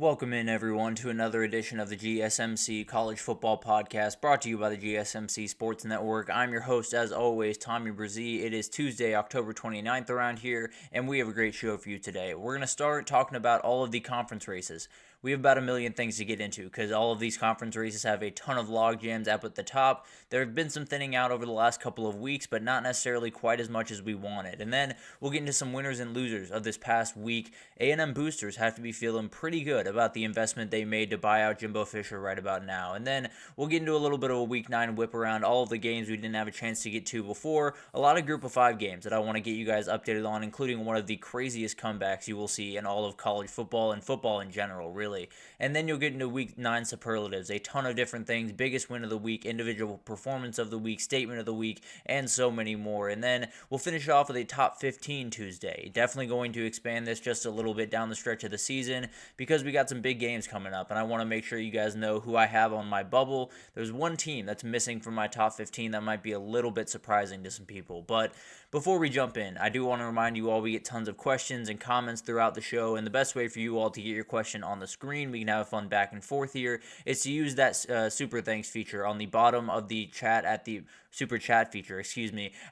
Welcome in, everyone, to another edition of the GSMC College Football Podcast, brought to you by the GSMC Sports Network. I'm your host, as always, Tommy Brzee. It is Tuesday, October 29th around here, and we have a great show for you today. We're going to start talking about all of the conference races. We have about a million things to get into because all of these conference races have a ton of logjams up at the top. There have been some thinning out over the last couple of weeks, but not necessarily quite as much as we wanted. And then we'll get into some winners and losers of this past week. A&M boosters have to be feeling pretty good about the investment they made to buy out Jimbo Fisher right about now. And then we'll get into a little bit of a Week 9 whip around all of the games we didn't have a chance to get to before. A lot of Group of 5 games that I want to get you guys updated on, including one of the craziest comebacks you will see in all of college football and football in general, really. And then you'll get into Week 9 superlatives, a ton of different things, biggest win of the week, individual performance of the week, statement of the week, and so many more. And then we'll finish off with a top 15 Tuesday. Definitely going to expand this just a little bit down the stretch of the season because we got some big games coming up, and I want to make sure you guys know who I have on my bubble. There's one team that's missing from my top 15 that might be a little bit surprising to some people. But before we jump in, I do want to remind you all we get tons of questions and comments throughout the show, and the best way for you all to get your question on the screen, we can have fun back and forth here, is to use that super thanks feature on the bottom of the chat at the super chat feature,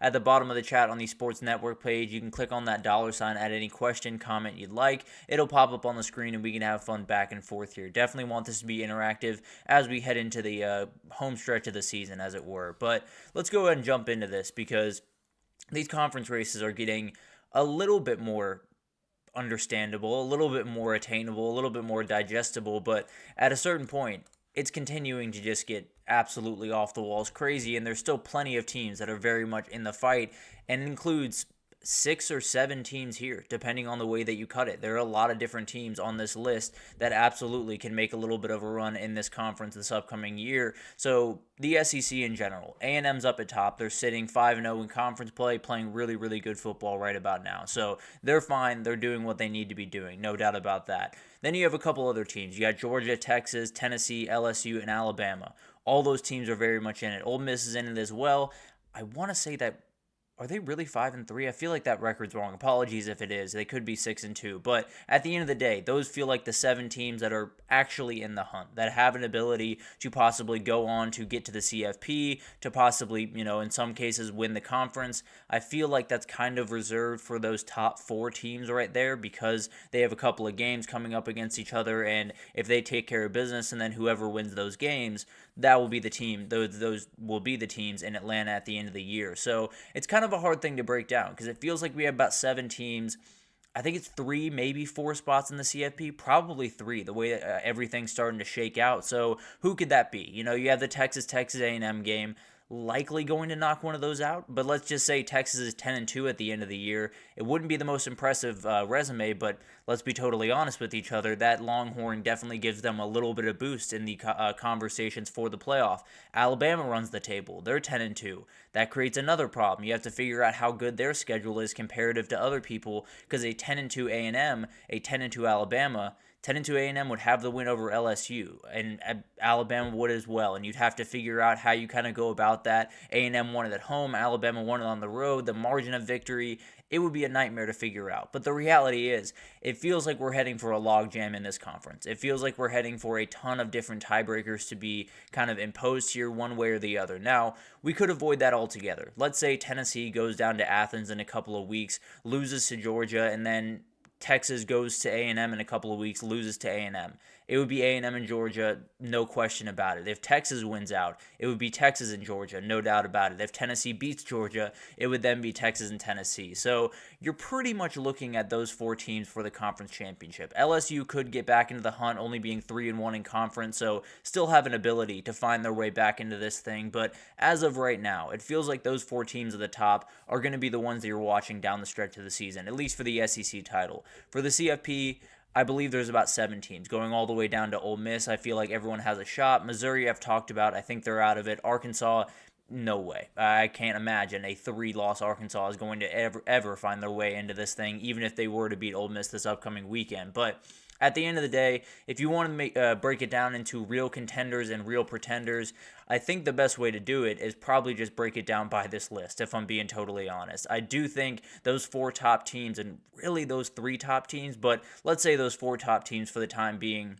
at the bottom of the chat on the Sports Network page. You can click on that $sign, add any question, comment you'd like. It'll pop up on the screen and we can have fun back and forth here. Definitely want this to be interactive as we head into the home stretch of the season, as it were. But let's go ahead and jump into this because these conference races are getting a little bit more understandable, a little bit more attainable, a little bit more digestible, but at a certain point, it's continuing to just get absolutely off the walls crazy, and there's still plenty of teams that are very much in the fight, and it includes 6 or 7 teams here, depending on the way that you cut it. There are a lot of different teams on this list that absolutely can make a little bit of a run in this conference this upcoming year. So the SEC in general, A&M's up at top. They're sitting 5-0 in conference play, playing really, really good football right about now. So they're fine. They're doing what they need to be doing, no doubt about that. Then you have a couple other teams. You got Georgia, Texas, Tennessee, LSU, and Alabama. All those teams are very much in it. Ole Miss is in it as well. I want to say that, are they really 5-3? I feel like that record's wrong. Apologies if it is. They could be 6-2. But at the end of the day, those feel like the 7 teams that are actually in the hunt, that have an ability to possibly go on to get to the CFP, to possibly, in some cases win the conference. I feel like that's kind of reserved for those top 4 teams right there because they have a couple of games coming up against each other, and if they take care of business and then whoever wins those games, that will be the team. Those will be the teams in Atlanta at the end of the year. So it's kind of a hard thing to break down because it feels like we have about 7 teams. I think it's 3, maybe 4 spots in the CFP, probably 3, the way that everything's starting to shake out. So who could that be? You have the Texas A&M game, likely going to knock one of those out, but let's just say Texas is 10-2 at the end of the year. It wouldn't be the most impressive resume, but let's be totally honest with each other. That Longhorn definitely gives them a little bit of boost in the conversations for the playoff. Alabama runs the table. They're 10-2. That creates another problem. You have to figure out how good their schedule is comparative to other people because a 10-2 A&M, a 10-2 Alabama, 10-2 A&M would have the win over LSU, and Alabama would as well, and you'd have to figure out how you kind of go about that. A&M won it at home, Alabama won it on the road, the margin of victory, it would be a nightmare to figure out. But the reality is, it feels like we're heading for a logjam in this conference. It feels like we're heading for a ton of different tiebreakers to be kind of imposed here one way or the other. Now, we could avoid that altogether. Let's say Tennessee goes down to Athens in a couple of weeks, loses to Georgia, and then Texas goes to A&M in a couple of weeks, loses to A&M. It would be A&M and Georgia, no question about it. If Texas wins out, it would be Texas and Georgia, no doubt about it. If Tennessee beats Georgia, it would then be Texas and Tennessee. So you're pretty much looking at those 4 teams for the conference championship. LSU could get back into the hunt, only being 3-1 in conference, so still have an ability to find their way back into this thing. But as of right now, it feels like those 4 teams at the top are going to be the ones that you're watching down the stretch of the season, at least for the SEC title. For the CFP, I believe there's about 7 teams going all the way down to Ole Miss. I feel like everyone has a shot. Missouri, I've talked about. I think they're out of it. Arkansas, no way. I can't imagine a 3-loss Arkansas is going to ever find their way into this thing, even if they were to beat Ole Miss this upcoming weekend. But at the end of the day, if you want to break it down into real contenders and real pretenders, I think the best way to do it is probably just break it down by this list, if I'm being totally honest. I do think those 4 top teams, and really those 3 top teams, but let's say those 4 top teams for the time being,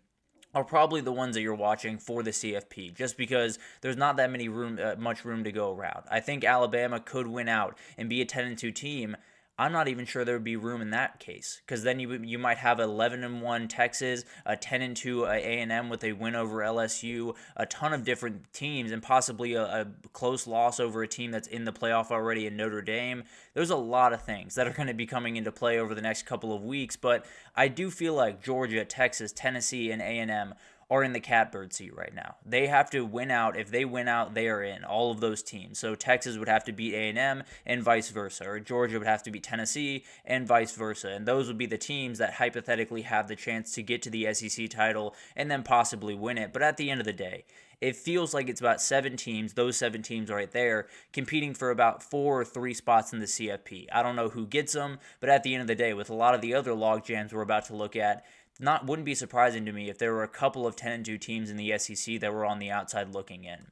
are probably the ones that you're watching for the CFP, just because there's not that much room to go around. I think Alabama could win out and be a 10-2 team. I'm not even sure there would be room in that case, because then you might have 11-1 Texas, a 10-2 A&M with a win over LSU, a ton of different teams, and possibly a close loss over a team that's in the playoff already in Notre Dame. There's a lot of things that are going to be coming into play over the next couple of weeks, but I do feel like Georgia, Texas, Tennessee, and A&M are in the catbird seat right now. They have to win out. If they win out, they are in, all of those teams. So Texas would have to beat A&M and vice versa, or Georgia would have to beat Tennessee and vice versa. And those would be the teams that hypothetically have the chance to get to the SEC title and then possibly win it. But at the end of the day, it feels like it's about 7 teams, those 7 teams right there, competing for about 4 or 3 spots in the CFP. I don't know who gets them, but at the end of the day, with a lot of the other logjams we're about to look at, wouldn't be surprising to me if there were a couple of 10-2 teams in the SEC that were on the outside looking in.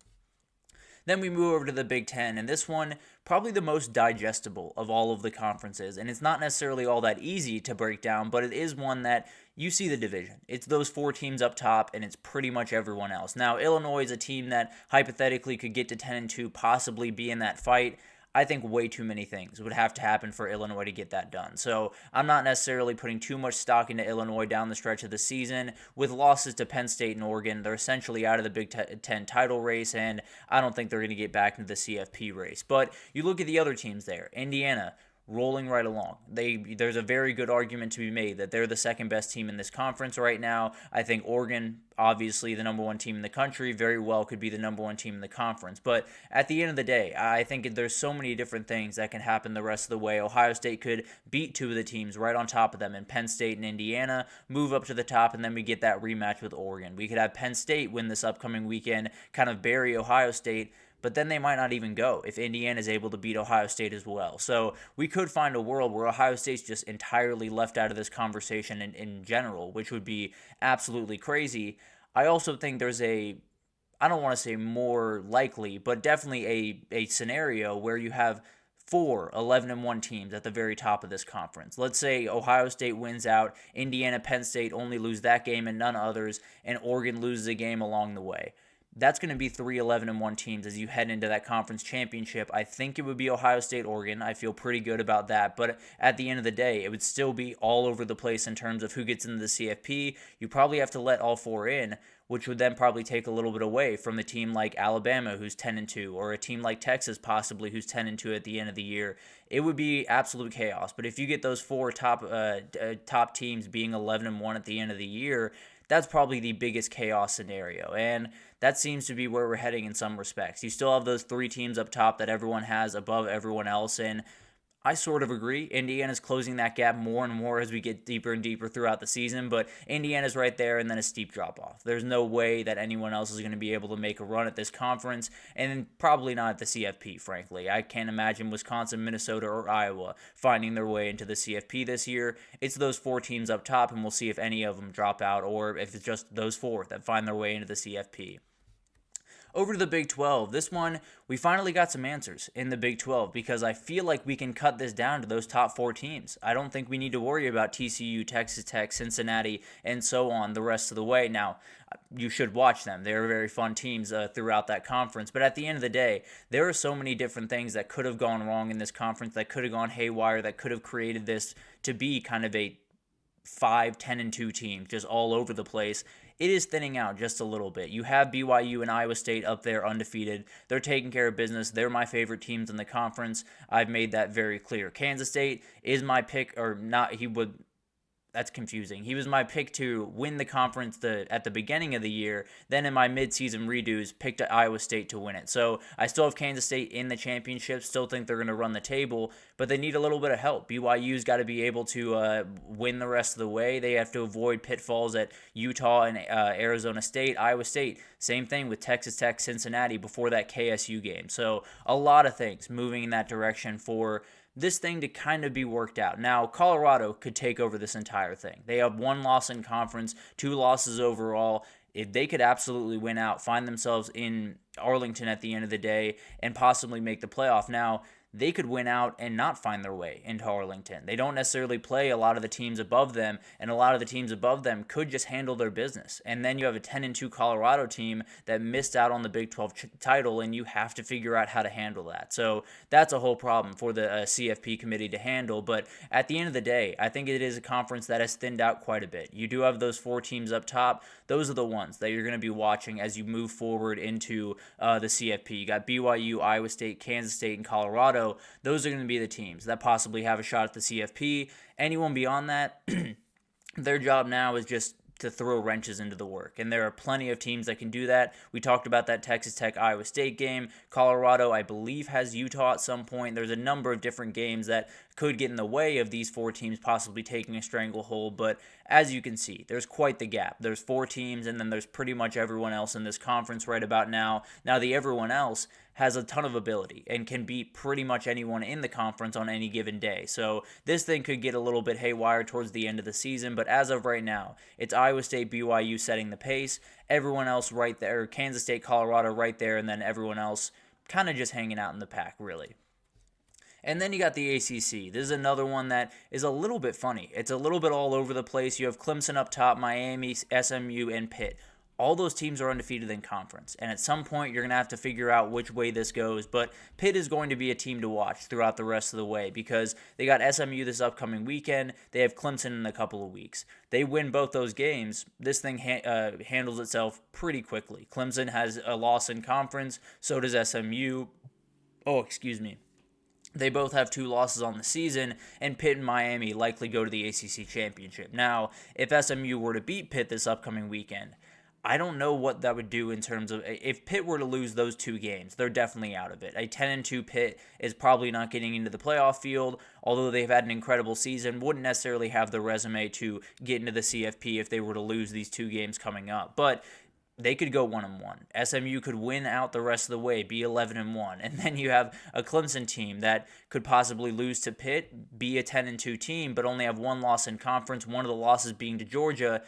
Then we move over to the Big Ten, and this one, probably the most digestible of all of the conferences, and it's not necessarily all that easy to break down, but it is one that you see the division. It's those 4 teams up top, and it's pretty much everyone else. Now, Illinois is a team that hypothetically could get to 10-2, possibly be in that fight. I think way too many things would have to happen for Illinois to get that done. So I'm not necessarily putting too much stock into Illinois down the stretch of the season. With losses to Penn State and Oregon, they're essentially out of the Big Ten title race, and I don't think they're going to get back into the CFP race. But you look at the other teams there. Indiana, rolling right along. There's a very good argument to be made that they're the second best team in this conference right now. I think Oregon, obviously the number 1 team in the country, very well could be the number 1 team in the conference. But at the end of the day, I think there's so many different things that can happen the rest of the way. Ohio State could beat 2 of the teams right on top of them in Penn State and Indiana, move up to the top, and then we get that rematch with Oregon. We could have Penn State win this upcoming weekend, kind of bury Ohio State, but then they might not even go if Indiana is able to beat Ohio State as well. So we could find a world where Ohio State's just entirely left out of this conversation in general, which would be absolutely crazy. I also think there's I don't want to say more likely, but definitely a scenario where you have 4 11-1 teams at the very top of this conference. Let's say Ohio State wins out, Indiana, Penn State only lose that game and none others, and Oregon loses a game along the way. That's going to be 3 11-1 teams as you head into that conference championship. I think it would be Ohio State, Oregon. I feel pretty good about that. But at the end of the day, it would still be all over the place in terms of who gets into the CFP. You probably have to let all 4 in, which would then probably take a little bit away from a team like Alabama, who's 10-2, or a team like Texas, possibly, who's 10-2 at the end of the year. It would be absolute chaos. But if you get those 4 top teams being 11-1 at the end of the year, that's probably the biggest chaos scenario. And that seems to be where we're heading in some respects. You still have those 3 teams up top that everyone has above everyone else, and I sort of agree. Indiana's closing that gap more and more as we get deeper and deeper throughout the season, but Indiana's right there and then a steep drop-off. There's no way that anyone else is going to be able to make a run at this conference, and probably not at the CFP, frankly. I can't imagine Wisconsin, Minnesota, or Iowa finding their way into the CFP this year. It's those 4 teams up top, and we'll see if any of them drop out or if it's just those 4 that find their way into the CFP. Over to the Big 12. This one, we finally got some answers in the Big 12 because I feel like we can cut this down to those top 4 teams. I don't think we need to worry about TCU, Texas Tech, Cincinnati, and so on the rest of the way. Now, you should watch them. They're very fun teams throughout that conference. But at the end of the day, there are so many different things that could have gone wrong in this conference, that could have gone haywire, that could have created this to be kind of a 5, 10-2 team, just all over the place. It is thinning out just a little bit. You have BYU and Iowa State up there undefeated. They're taking care of business. They're my favorite teams in the conference. I've made that very clear. Kansas State is my pick, or not. that's confusing. He was my pick to win the conference at the beginning of the year. Then in my midseason redos, picked Iowa State to win it. So I still have Kansas State in the championship. Still think they're going to run the table, but they need a little bit of help. BYU's got to be able to win the rest of the way. They have to avoid pitfalls at Utah and Arizona State. Iowa State, same thing with Texas Tech, Cincinnati before that KSU game. So a lot of things moving in that direction for this thing to kind of be worked out. Now, Colorado could take over this entire thing. They have 1 loss in conference, 2 losses overall. If they could absolutely win out, find themselves in Arlington at the end of the day, and possibly make the playoff. Now, they could win out and not find their way into Arlington. They don't necessarily play a lot of the teams above them, and a lot of the teams above them could just handle their business. And then you have a 10-2 Colorado team that missed out on the Big 12 title, and you have to figure out how to handle that. So that's a whole problem for the CFP committee to handle. But at the end of the day, I think it is a conference that has thinned out quite a bit. You do have those 4 teams up top. Those are the ones that you're going to be watching as you move forward into the CFP. You got BYU, Iowa State, Kansas State, and Colorado. Those are going to be the teams that possibly have a shot at the CFP. Anyone beyond that, their job now is just to throw wrenches into the work. And there are plenty of teams that can do that. We talked about that Texas Tech Iowa State game. Colorado, I believe, has Utah at some point. There's a number of different games that could get in the way of these 4 teams possibly taking a stranglehold. But as you can see, there's quite the gap. There's 4 teams, and then there's pretty much everyone else in this conference right about now. Now, the everyone else has a ton of ability and can beat pretty much anyone in the conference on any given day. So this thing could get a little bit haywire towards the end of the season, but as of right now, it's Iowa State, BYU setting the pace, everyone else right there, Kansas State, Colorado right there, and then everyone else kind of just hanging out in the pack, really. And then you got the ACC. This is another one that is a little bit funny. It's a little bit all over the place. You have Clemson up top, Miami, SMU, and Pitt. All those teams are undefeated in conference, and at some point you're going to have to figure out which way this goes, but Pitt is going to be a team to watch throughout the rest of the way because they got SMU this upcoming weekend, they have Clemson in a couple of weeks. They win both those games, this thing handles itself pretty quickly. Clemson has a loss in conference, so does SMU. They both have 2 losses on the season, and Pitt and Miami likely go to the ACC championship. Now, if SMU were to beat Pitt this upcoming weekend, I don't know what that would do in terms of if Pitt were to lose those 2 games, they're definitely out of it. A 10-2 Pitt is probably not getting into the playoff field, although they've had an incredible season, wouldn't necessarily have the resume to get into the CFP if they were to lose these 2 games coming up. But they could go 1-1. SMU could win out the rest of the way, be 11-1, and then you have a Clemson team that could possibly lose to Pitt, be a 10-2 team, but only have 1 loss in conference, one of the losses being to Georgia.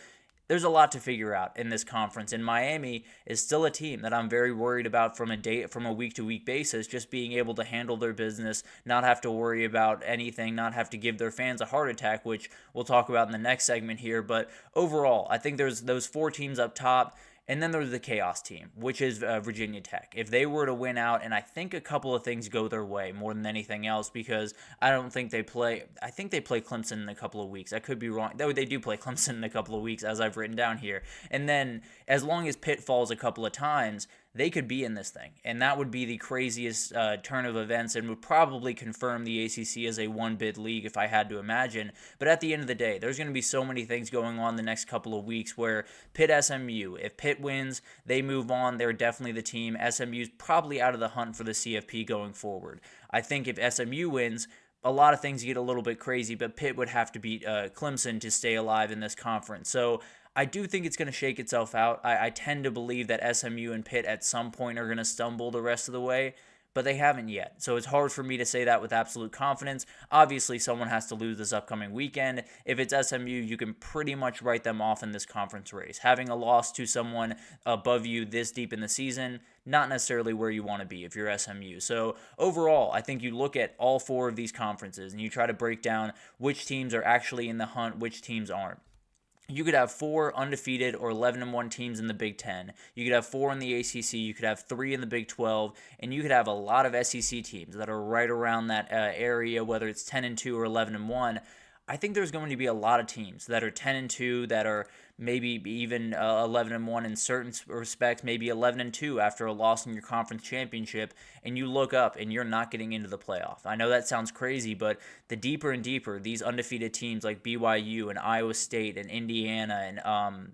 There's a lot to figure out in this conference, and Miami is still a team that I'm very worried about from a week-to-week basis, just being able to handle their business, not have to worry about anything, not have to give their fans a heart attack, which we'll talk about in the next segment here. But overall, I think there's those 4 teams up top. And then there's the chaos team, which is Virginia Tech. If they were to win out, and I think a couple of things go their way more than anything else, because I think they play Clemson in a couple of weeks. I could be wrong. They do play Clemson in a couple of weeks, as I've written down here. And then as long as Pitt falls a couple of times, they could be in this thing. And that would be the craziest turn of events and would probably confirm the ACC as a 1-bid league if I had to imagine. But at the end of the day, there's going to be so many things going on the next couple of weeks where Pitt SMU, if Pitt wins, they move on. They're definitely the team. SMU's probably out of the hunt for the CFP going forward. I think if SMU wins, a lot of things get a little bit crazy, but Pitt would have to beat Clemson to stay alive in this conference. So I do think it's going to shake itself out. I tend to believe that SMU and Pitt at some point are going to stumble the rest of the way, but they haven't yet. So it's hard for me to say that with absolute confidence. Obviously, someone has to lose this upcoming weekend. If it's SMU, you can pretty much write them off in this conference race. Having a loss to someone above you this deep in the season, not necessarily where you want to be if you're SMU. So overall, I think you look at all 4 of these conferences and you try to break down which teams are actually in the hunt, which teams aren't. You could have 4 undefeated or 11-1 teams in the Big Ten. You could have 4 in the ACC. You could have 3 in the Big 12. And you could have a lot of SEC teams that are right around that area, whether it's 10-2 or 11-1. I think there's going to be a lot of teams that are 10-2, that are maybe even 11-1 in certain respects, maybe 11-2 after a loss in your conference championship, and you look up and you're not getting into the playoff. I know that sounds crazy, but the deeper and deeper these undefeated teams like BYU and Iowa State and Indiana and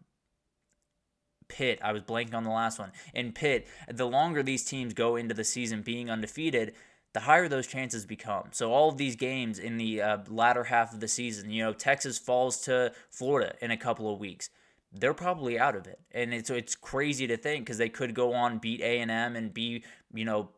Pitt, I was blanking on the last one, and Pitt, the longer these teams go into the season being undefeated, the higher those chances become. So all of these games in the latter half of the season, Texas falls to Florida in a couple of weeks, they're probably out of it. And it's crazy to think, because they could go on, beat A&M and be,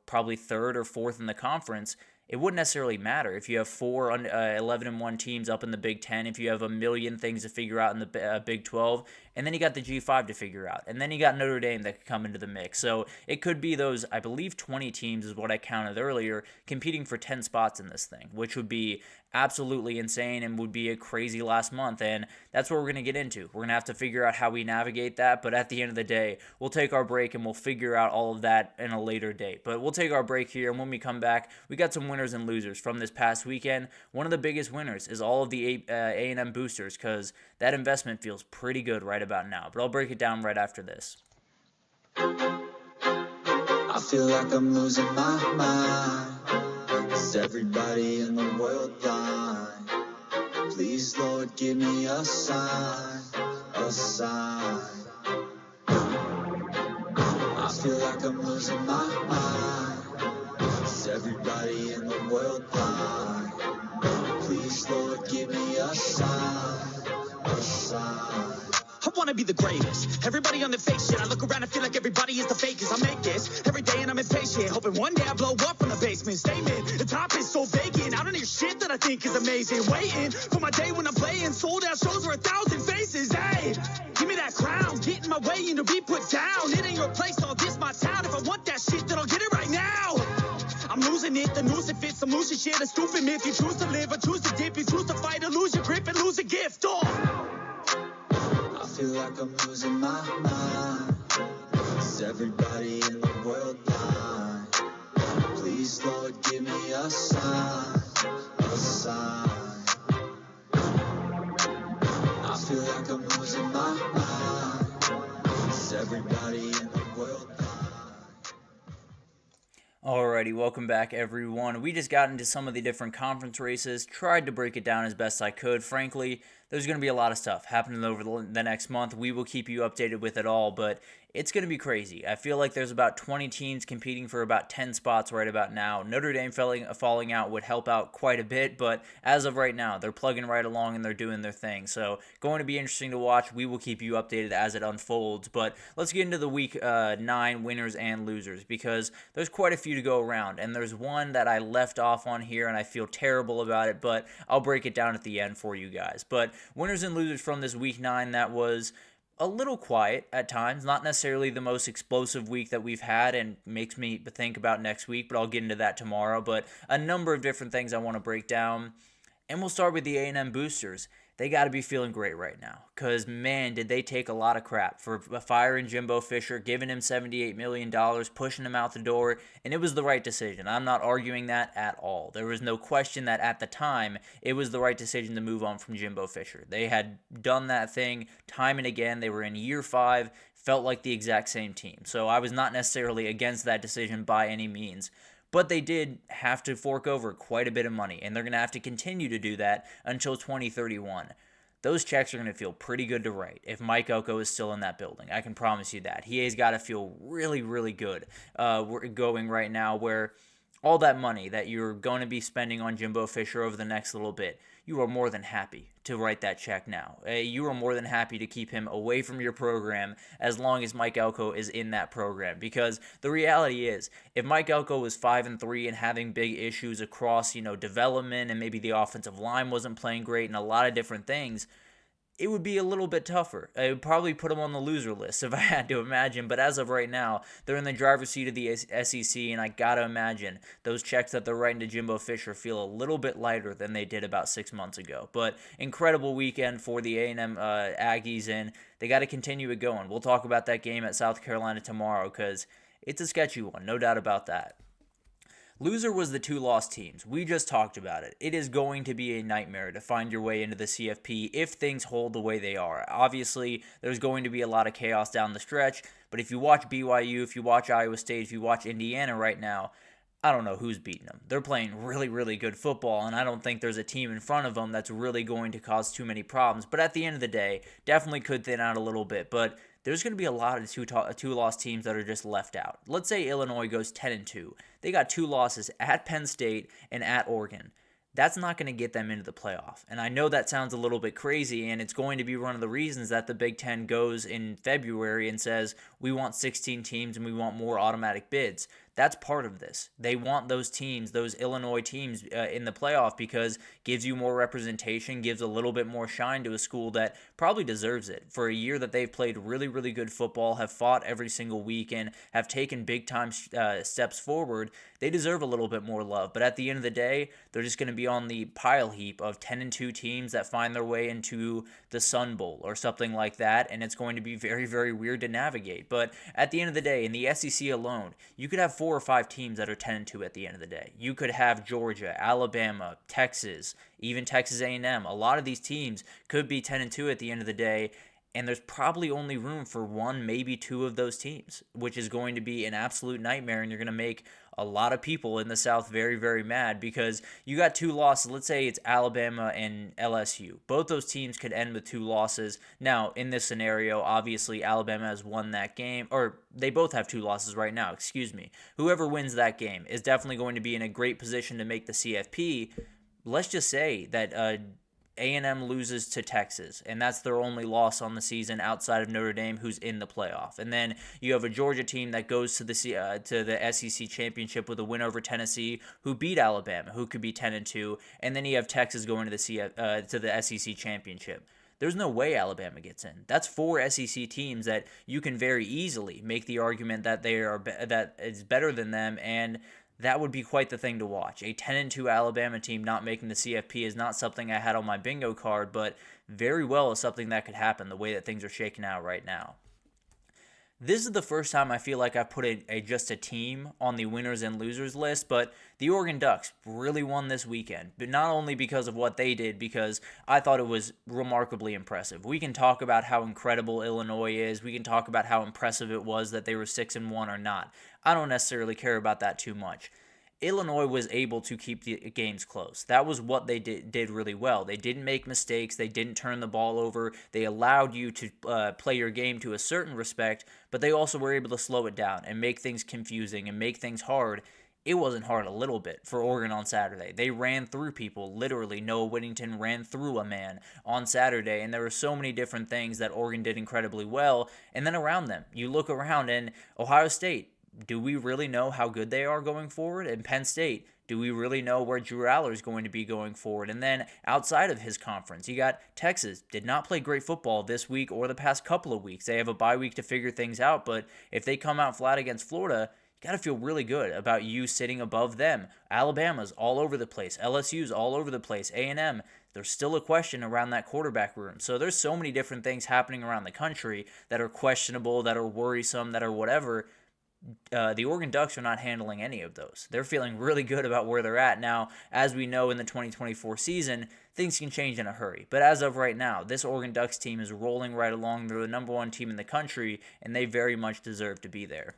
probably third or fourth in the conference. It wouldn't necessarily matter if you have 11-1 teams up in the Big Ten, if you have a million things to figure out in the Big 12, and then you got the G5 to figure out, and then you got Notre Dame that could come into the mix. So it could be those, I believe 20 teams is what I counted earlier, competing for 10 spots in this thing, which would be absolutely insane and would be a crazy last month. And that's what we're going to get into. We're going to have to figure out how we navigate that, but at the end of the day, we'll take our break and we'll figure out all of that in a later date. But we'll take our break here, and when we come back, we got some winners and losers from this past weekend. One of the biggest winners is all of the A&M boosters, because that investment feels pretty good right about now. But I'll break it down right after this. I feel like I'm losing my mind. Is everybody in the world blind? Please, Lord, give me a sign, a sign. I feel like I'm losing my mind. Is everybody in the world blind? Please, Lord, give me a sign, a sign. I wanna be the greatest. Everybody on the fake shit. I look around and feel like everybody is the fakest. I make this every day and I'm impatient, hoping one day I blow up from the basement. Statement, the top is so vacant. I don't hear shit that I think is amazing. Waiting for my day when I'm playing sold out shows for 1,000 faces. Hey, give me that crown, get in my way and to be put down. It ain't your place, all this my town. If I want that shit, then I'll get it right now. I'm losing it, the noose it fits. I'm losing shit, a stupid myth. You choose to live or choose to dip. You choose to fight or lose your grip and lose a gift. I feel like I'm losing my mind. Is everybody in the world blind? Please, Lord, give me a sign, a sign. I feel like I'm losing my mind. Is everybody in the world blind? Alrighty, welcome back everyone. We just got into some of the different conference races, tried to break it down as best I could. Frankly, there's going to be a lot of stuff happening over the next month. We will keep you updated with it all, but it's going to be crazy. I feel like there's about 20 teams competing for about 10 spots right about now. Notre Dame falling out would help out quite a bit, but as of right now, they're plugging right along and they're doing their thing. So going to be interesting to watch. We will keep you updated as it unfolds, but let's get into the week 9 winners and losers, because there's quite a few to go around, and there's one that I left off on here and I feel terrible about it, but I'll break it down at the end for you guys. But winners and losers from this week 9, that was a little quiet at times, not necessarily the most explosive week that we've had, and makes me think about next week, but I'll get into that tomorrow. But a number of different things I want to break down, and we'll start with the A&M boosters. They got to be feeling great right now, because, man, did they take a lot of crap for firing Jimbo Fisher, giving him $78 million, pushing him out the door, and it was the right decision. I'm not arguing that at all. There was no question that at the time, it was the right decision to move on from Jimbo Fisher. They had done that thing time and again. They were in year 5, felt like the exact same team. So I was not necessarily against that decision by any means. But they did have to fork over quite a bit of money, and they're going to have to continue to do that until 2031. Those checks are going to feel pretty good to write if Mike Elko is still in that building. I can promise you that. He has got to feel really, really good going right now, where all that money that you're going to be spending on Jimbo Fisher over the next little bit, you are more than happy to write that check now. You are more than happy to keep him away from your program as long as Mike Elko is in that program. Because the reality is, if Mike Elko was 5-3 and having big issues across, development, and maybe the offensive line wasn't playing great and a lot of different things, it would be a little bit tougher. I would probably put them on the loser list if I had to imagine, but as of right now, they're in the driver's seat of the SEC, and I gotta imagine those checks that they're writing to Jimbo Fisher feel a little bit lighter than they did about 6 months ago. But incredible weekend for the A&M Aggies, and they got to continue it going. We'll talk about that game at South Carolina tomorrow, because it's a sketchy one, no doubt about that. Loser was the two lost teams. We just talked about it. It is going to be a nightmare to find your way into the CFP if things hold the way they are. Obviously, there's going to be a lot of chaos down the stretch, but if you watch BYU, if you watch Iowa State, if you watch Indiana right now, I don't know who's beating them. They're playing really, really good football, and I don't think there's a team in front of them that's really going to cause too many problems. But at the end of the day, definitely could thin out a little bit. But there's going to be a lot of two-loss teams that are just left out. Let's say Illinois goes 10-2. They got 2 losses at Penn State and at Oregon. That's not going to get them into the playoff. And I know that sounds a little bit crazy, and it's going to be one of the reasons that the Big Ten goes in February and says, we want 16 teams and we want more automatic bids. That's part of this. They want those teams, those Illinois teams in the playoff because gives you more representation, gives a little bit more shine to a school that probably deserves it. For a year that they've played really, really good football, have fought every single week, and have taken big-time steps forward, they deserve a little bit more love. But at the end of the day, they're just going to be on the pile heap of 10-2 teams that find their way into the Sun Bowl or something like that, and it's going to be very, very weird to navigate. But at the end of the day, in the SEC alone, you could have 4 or 5 teams that are 10-2 at the end of the day. You could have Georgia, Alabama, Texas, even Texas A&M. A lot of these teams could be 10-2 at the end of the day, and there's probably only room for 1, maybe 2 of those teams, which is going to be an absolute nightmare, and you're going to make a lot of people in the South very, very mad because you got 2 losses. Let's say it's Alabama and LSU. Both those teams could end with 2 losses. Now, in this scenario, obviously Alabama has won that game, or they both have 2 losses right now, excuse me. Whoever wins that game is definitely going to be in a great position to make the CFP. Let's just say that A&M loses to Texas, and that's their only loss on the season outside of Notre Dame, who's in the playoff. And then you have a Georgia team that goes to the SEC championship with a win over Tennessee, who beat Alabama, who could be 10-2, and then you have Texas going to the SEC championship. There's no way Alabama gets in. That's 4 SEC teams that you can very easily make the argument that that is better than them, and that would be quite the thing to watch. A 10-2 Alabama team not making the CFP is not something I had on my bingo card, but very well is something that could happen the way that things are shaking out right now. This is the first time I feel like I've put just a team on the winners and losers list, but the Oregon Ducks really won this weekend. But not only because of what they did, because I thought it was remarkably impressive. We can talk about how incredible Illinois is. We can talk about how impressive it was that they were 6-1 or not. I don't necessarily care about that too much. Illinois was able to keep the games close. That was what they did really well. They didn't make mistakes. They didn't turn the ball over. They allowed you to play your game to a certain respect, but they also were able to slow it down and make things confusing and make things hard. It wasn't hard a little bit for Oregon on Saturday. They ran through people. Literally, Noah Whittington ran through a man on Saturday, and there were so many different things that Oregon did incredibly well. And then around them, you look around, and Ohio State, do we really know how good they are going forward? And Penn State, do we really know where Drew Aller is going to be going forward? And then outside of his conference, you got Texas, did not play great football this week or the past couple of weeks. They have a bye week to figure things out, but if they come out flat against Florida, you got to feel really good about you sitting above them. Alabama's all over the place. LSU's all over the place. A&M, there's still a question around that quarterback room. So there's so many different things happening around the country that are questionable, that are worrisome, that are whatever. The Oregon Ducks are not handling any of those. They're feeling really good about where they're at now. As we know in the 2024 season, things can change in a hurry. But as of right now, this Oregon Ducks team is rolling right along. They're the number 1 team in the country, and they very much deserve to be there.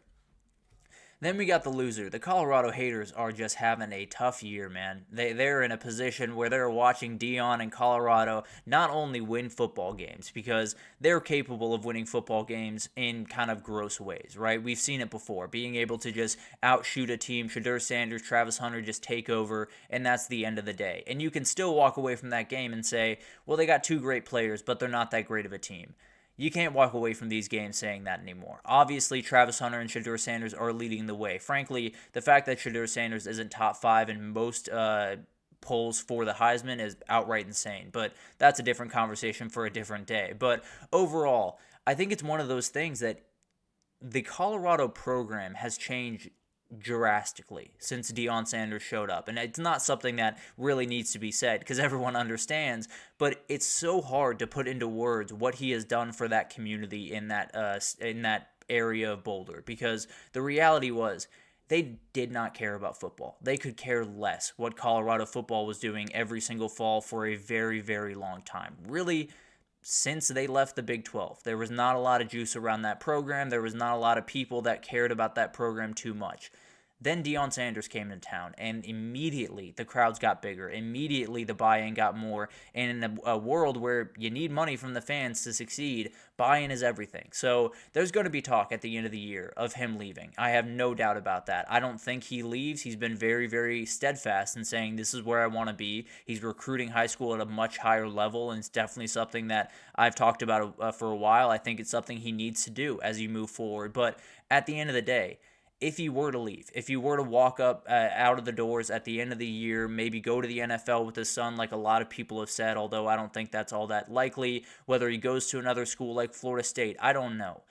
Then we got the loser. The Colorado haters are just having a tough year, man. They're in a position where they're watching Deion and Colorado not only win football games, because they're capable of winning football games in kind of gross ways, right? We've seen it before, being able to just outshoot a team, Shedeur Sanders, Travis Hunter just take over, and that's the end of the day. And you can still walk away from that game and say, well, they got 2 great players, but they're not that great of a team. You can't walk away from these games saying that anymore. Obviously, Travis Hunter and Shedeur Sanders are leading the way. Frankly, the fact that Shedeur Sanders isn't top 5 in most polls for the Heisman is outright insane. But that's a different conversation for a different day. But overall, I think it's one of those things that the Colorado program has changed drastically since Deion Sanders showed up. And it's not something that really needs to be said because everyone understands, but it's so hard to put into words what he has done for that community in that area of Boulder, because the reality was they did not care about football. They could care less what Colorado football was doing every single fall for a very, very long time. Really, since they left the Big 12, there was not a lot of juice around that program. There was not a lot of people that cared about that program too much. Then Deion Sanders came into town, and immediately the crowds got bigger. Immediately the buy-in got more. And in a world where you need money from the fans to succeed, buy-in is everything. So there's going to be talk at the end of the year of him leaving. I have no doubt about that. I don't think he leaves. He's been very, very steadfast in saying this is where I want to be. He's recruiting high school at a much higher level, and it's definitely something that I've talked about for a while. I think it's something he needs to do as you move forward. But at the end of the day, if you were to leave, if you were to walk up out of the doors at the end of the year, maybe go to the NFL with his son like a lot of people have said, although I don't think that's all that likely, whether he goes to another school like Florida State, I don't know.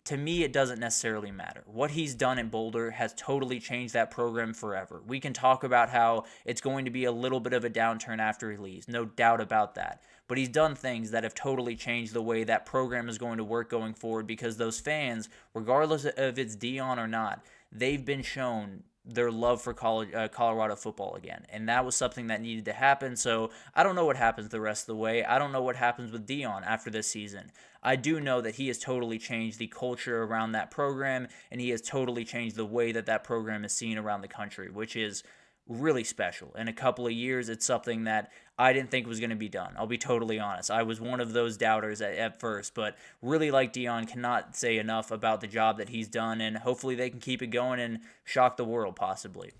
To me, it doesn't necessarily matter. What he's done in Boulder has totally changed that program forever. We can talk about how it's going to be a little bit of a downturn after he leaves, no doubt about that. But he's done things that have totally changed the way that program is going to work going forward, because those fans, regardless of it's Deion or not, they've been shown their love for Colorado football again. And that was something that needed to happen. So I don't know what happens the rest of the way. I don't know what happens with Deion after this season. I do know that he has totally changed the culture around that program, and he has totally changed the way that that program is seen around the country, which is really special. In a couple of years, it's something that I didn't think was going to be done. I'll be totally honest. I was one of those doubters at first, but really like Deion, cannot say enough about the job that he's done, and hopefully they can keep it going and shock the world possibly.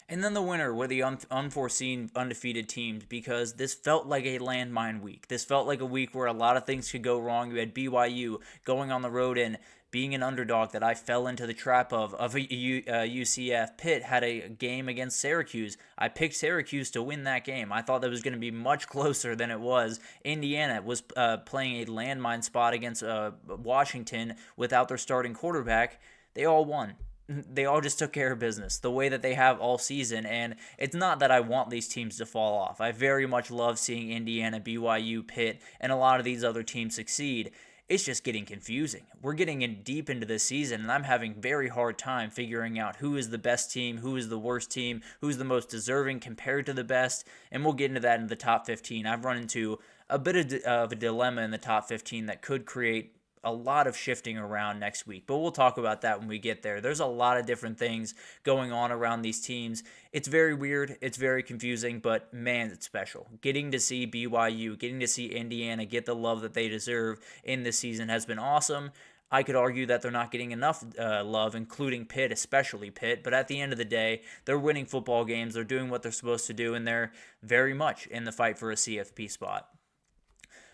And then the winner were the unforeseen undefeated teams, because this felt like a landmine week. This felt like a week where a lot of things could go wrong. You had BYU going on the road and being an underdog that I fell into the trap of UCF. Pitt had a game against Syracuse. I picked Syracuse to win that game. I thought that was going to be much closer than it was. Indiana was playing a landmine spot against Washington without their starting quarterback. They all won. They all just took care of business the way that they have all season, and it's not that I want these teams to fall off. I very much love seeing Indiana, BYU, Pitt, and a lot of these other teams succeed. It's just getting confusing. We're getting in deep into this season, and I'm having very hard time figuring out who is the best team, who is the worst team, who's the most deserving compared to the best, and we'll get into that in the top 15. I've run into a bit of a dilemma in the top 15 that could create a lot of shifting around next week, but we'll talk about that when we get there. There's a lot of different things going on around these teams. It's very weird. It's very confusing, but man, it's special. Getting to see BYU, getting to see Indiana get the love that they deserve in this season has been awesome. I could argue that they're not getting enough love, including Pitt, especially Pitt, but at the end of the day, they're winning football games. They're doing what they're supposed to do, and they're very much in the fight for a CFP spot.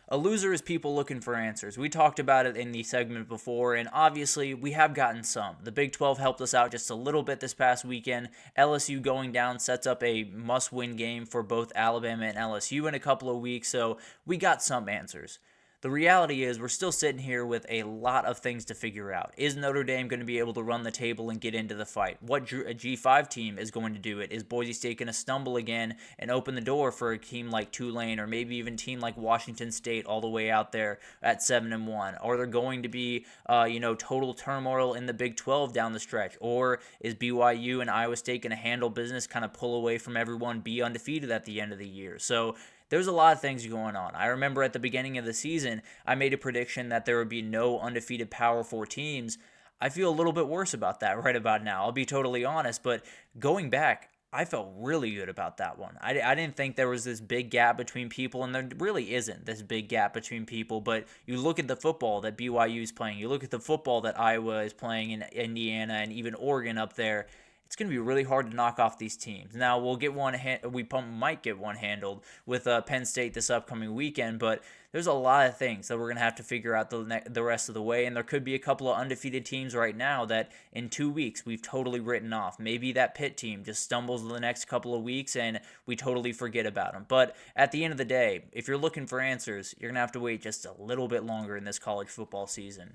A loser is people looking for answers. We talked about it in the segment before, and obviously we have gotten some. The Big 12 helped us out just a little bit this past weekend. LSU going down sets up a must-win game for both Alabama and LSU in a couple of weeks, so we got some answers. The reality is we're still sitting here with a lot of things to figure out. Is Notre Dame going to be able to run the table and get into the fight? What a G5 team is going to do it? Is Boise State going to stumble again and open the door for a team like Tulane, or maybe even a team like Washington State all the way out there at 7-1? Are there going to be total turmoil in the Big 12 down the stretch? Or is BYU and Iowa State going to handle business, kind of pull away from everyone, be undefeated at the end of the year? So there's a lot of things going on. I remember at the beginning of the season, I made a prediction that there would be no undefeated Power 4 teams. I feel a little bit worse about that right about now. I'll be totally honest, but going back, I felt really good about that one. I didn't think there was this big gap between people, and there really isn't this big gap between people, but you look at the football that BYU is playing, you look at the football that Iowa is playing in Indiana and even Oregon up there, it's going to be really hard to knock off these teams. Now, we might get one handled with Penn State this upcoming weekend, but there's a lot of things that we're going to have to figure out the rest of the way, and there could be a couple of undefeated teams right now that in 2 weeks we've totally written off. Maybe that Pitt team just stumbles the next couple of weeks and we totally forget about them. But at the end of the day, if you're looking for answers, you're going to have to wait just a little bit longer in this college football season.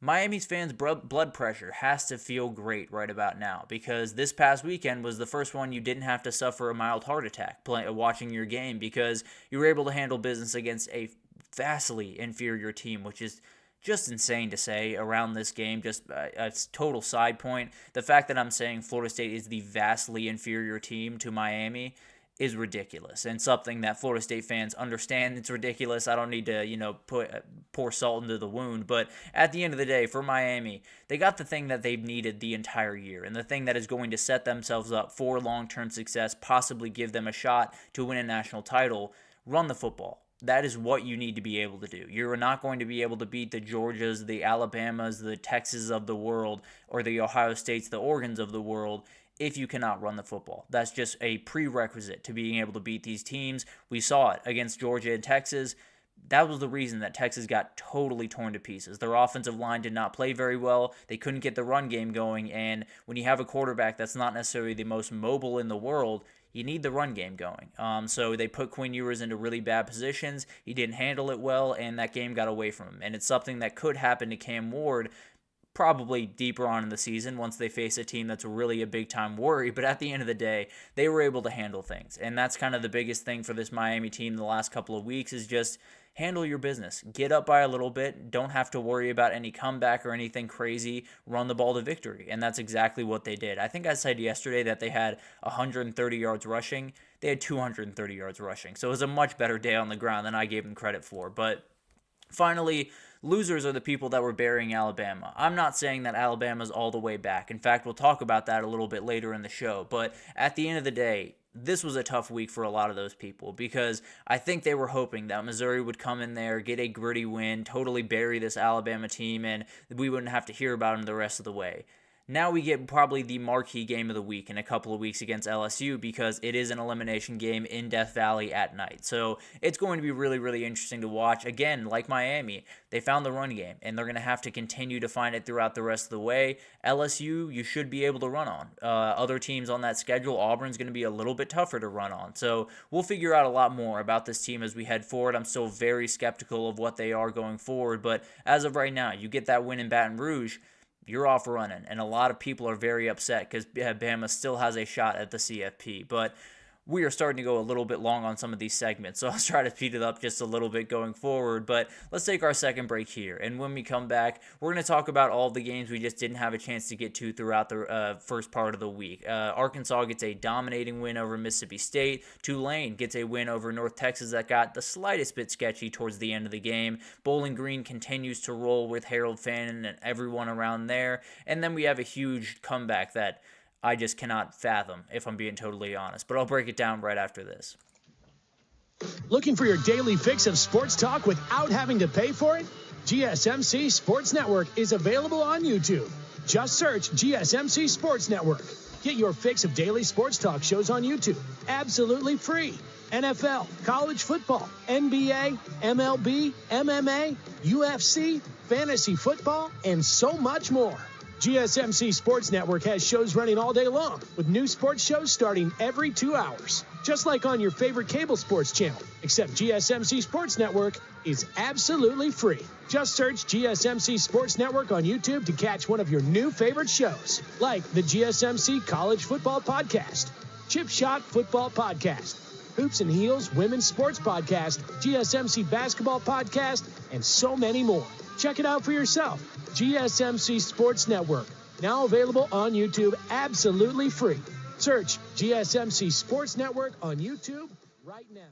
Miami's fans' blood pressure has to feel great right about now, because this past weekend was the first one you didn't have to suffer a mild heart attack watching your game, because you were able to handle business against a vastly inferior team, which is just insane to say around this game. Just a total side point. The fact that I'm saying Florida State is the vastly inferior team to Miami is ridiculous, and something that Florida State fans understand. It's ridiculous. I don't need to, pour salt into the wound. But at the end of the day, for Miami, they got the thing that they've needed the entire year, and the thing that is going to set themselves up for long-term success, possibly give them a shot to win a national title. Run the football. That is what you need to be able to do. You're not going to be able to beat the Georgias, the Alabamas, the Texas of the world, or the Ohio States, the Oregons of the world if you cannot run the football. That's just a prerequisite to being able to beat these teams. We saw it against Georgia and Texas. That was the reason that Texas got totally torn to pieces. Their offensive line did not play very well. They couldn't get the run game going, and when you have a quarterback that's not necessarily the most mobile in the world, you need the run game going. So they put Quinn Ewers into really bad positions. He didn't handle it well, and that game got away from him. And it's something that could happen to Cam Ward probably deeper on in the season once they face a team that's really a big-time worry. But at the end of the day, they were able to handle things. And that's kind of the biggest thing for this Miami team the last couple of weeks is just handle your business. Get up by a little bit. Don't have to worry about any comeback or anything crazy. Run the ball to victory. And that's exactly what they did. I think I said yesterday that they had 130 yards rushing. They had 230 yards rushing. So it was a much better day on the ground than I gave them credit for. But finally, losers are the people that were burying Alabama. I'm not saying that Alabama's all the way back. In fact, we'll talk about that a little bit later in the show. But at the end of the day, this was a tough week for a lot of those people because I think they were hoping that Missouri would come in there, get a gritty win, totally bury this Alabama team, and we wouldn't have to hear about them the rest of the way. Now we get probably the marquee game of the week in a couple of weeks against LSU because it is an elimination game in Death Valley at night. So it's going to be really, really interesting to watch. Again, like Miami, they found the run game, and they're going to have to continue to find it throughout the rest of the way. LSU, you should be able to run on. Other teams on that schedule, Auburn's going to be a little bit tougher to run on. So we'll figure out a lot more about this team as we head forward. I'm still very skeptical of what they are going forward, but as of right now, you get that win in Baton Rouge, you're off running, and a lot of people are very upset because Bama still has a shot at the CFP, but we are starting to go a little bit long on some of these segments, so I'll try to speed it up just a little bit going forward, but let's take our second break here, and when we come back, we're going to talk about all the games we just didn't have a chance to get to throughout the first part of the week. Arkansas gets a dominating win over Mississippi State. Tulane gets a win over North Texas that got the slightest bit sketchy towards the end of the game. Bowling Green continues to roll with Harold Fannin and everyone around there, and then we have a huge comeback that I just cannot fathom, if I'm being totally honest. But I'll break it down right after this. Looking for your daily fix of sports talk without having to pay for it? GSMC Sports Network is available on YouTube. Just search GSMC Sports Network. Get your fix of daily sports talk shows on YouTube, absolutely free. NFL, college football, NBA, MLB, MMA, UFC, fantasy football, and so much more. GSMC Sports Network has shows running all day long, with new sports shows starting every 2 hours. Just like on your favorite cable sports channel, except GSMC Sports Network is absolutely free. Just search GSMC Sports Network on YouTube to catch one of your new favorite shows, like the GSMC College Football Podcast, Chip Shot Football Podcast, Hoops and Heels Women's Sports Podcast, GSMC Basketball Podcast, and so many more. Check it out for yourself. GSMC Sports Network, now available on YouTube absolutely free. Search GSMC Sports Network on YouTube right now.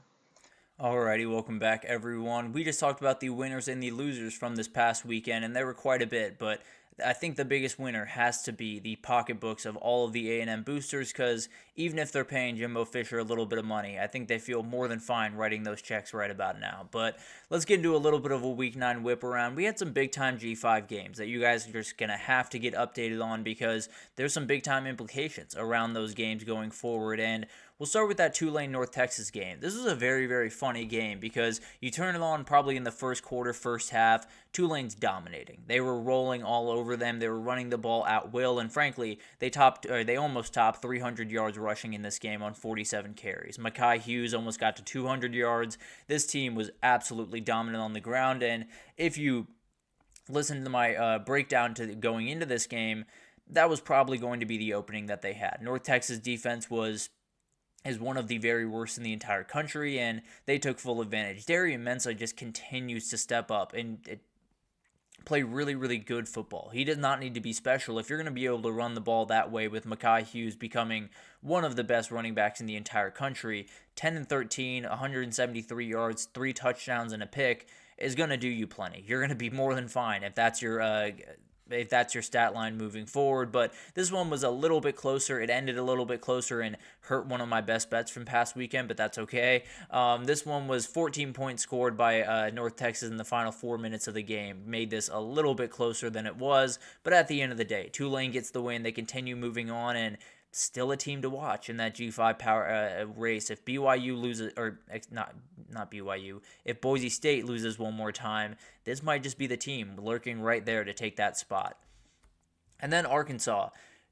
Alrighty, welcome back everyone. We just talked about the winners and the losers from this past weekend, and there were quite a bit, but I think the biggest winner has to be the pocketbooks of all of the A&M boosters, because even if they're paying Jimbo Fisher a little bit of money, I think they feel more than fine writing those checks right about now. But let's get into a little bit of a Week 9 whip around. We had some big-time G5 games that you guys are just going to have to get updated on because there's some big-time implications around those games going forward, and we'll start with that Tulane North Texas game. This was a very, very funny game because you turn it on probably in the first quarter, first half. Tulane's dominating. They were rolling all over them. They were running the ball at will, and frankly, they almost topped 300 yards rushing in this game on 47 carries. Mekhi Hughes almost got to 200 yards. This team was absolutely dominant on the ground, and if you listen to my breakdown to going into this game, that was probably going to be the opening that they had. North Texas defense is one of the very worst in the entire country, and they took full advantage. Darian Mensah just continues to step up, and play really, really good football. He does not need to be special. If you're going to be able to run the ball that way with Mekhi Hughes becoming one of the best running backs in the entire country, 10-13, 173 yards, 3 touchdowns, and a pick is going to do you plenty. You're going to be more than fine if that's your stat line moving forward. But this one was a little bit closer. It ended a little bit closer and hurt one of my best bets from past weekend, but that's okay. This one was 14 points scored by North Texas in the final 4 minutes of the game. Made this a little bit closer than it was, but at the end of the day, Tulane gets the win. They continue moving on, and still a team to watch in that G5 power race. If BYU loses, or not BYU, if Boise State loses one more time, this might just be the team lurking right there to take that spot. And then Arkansas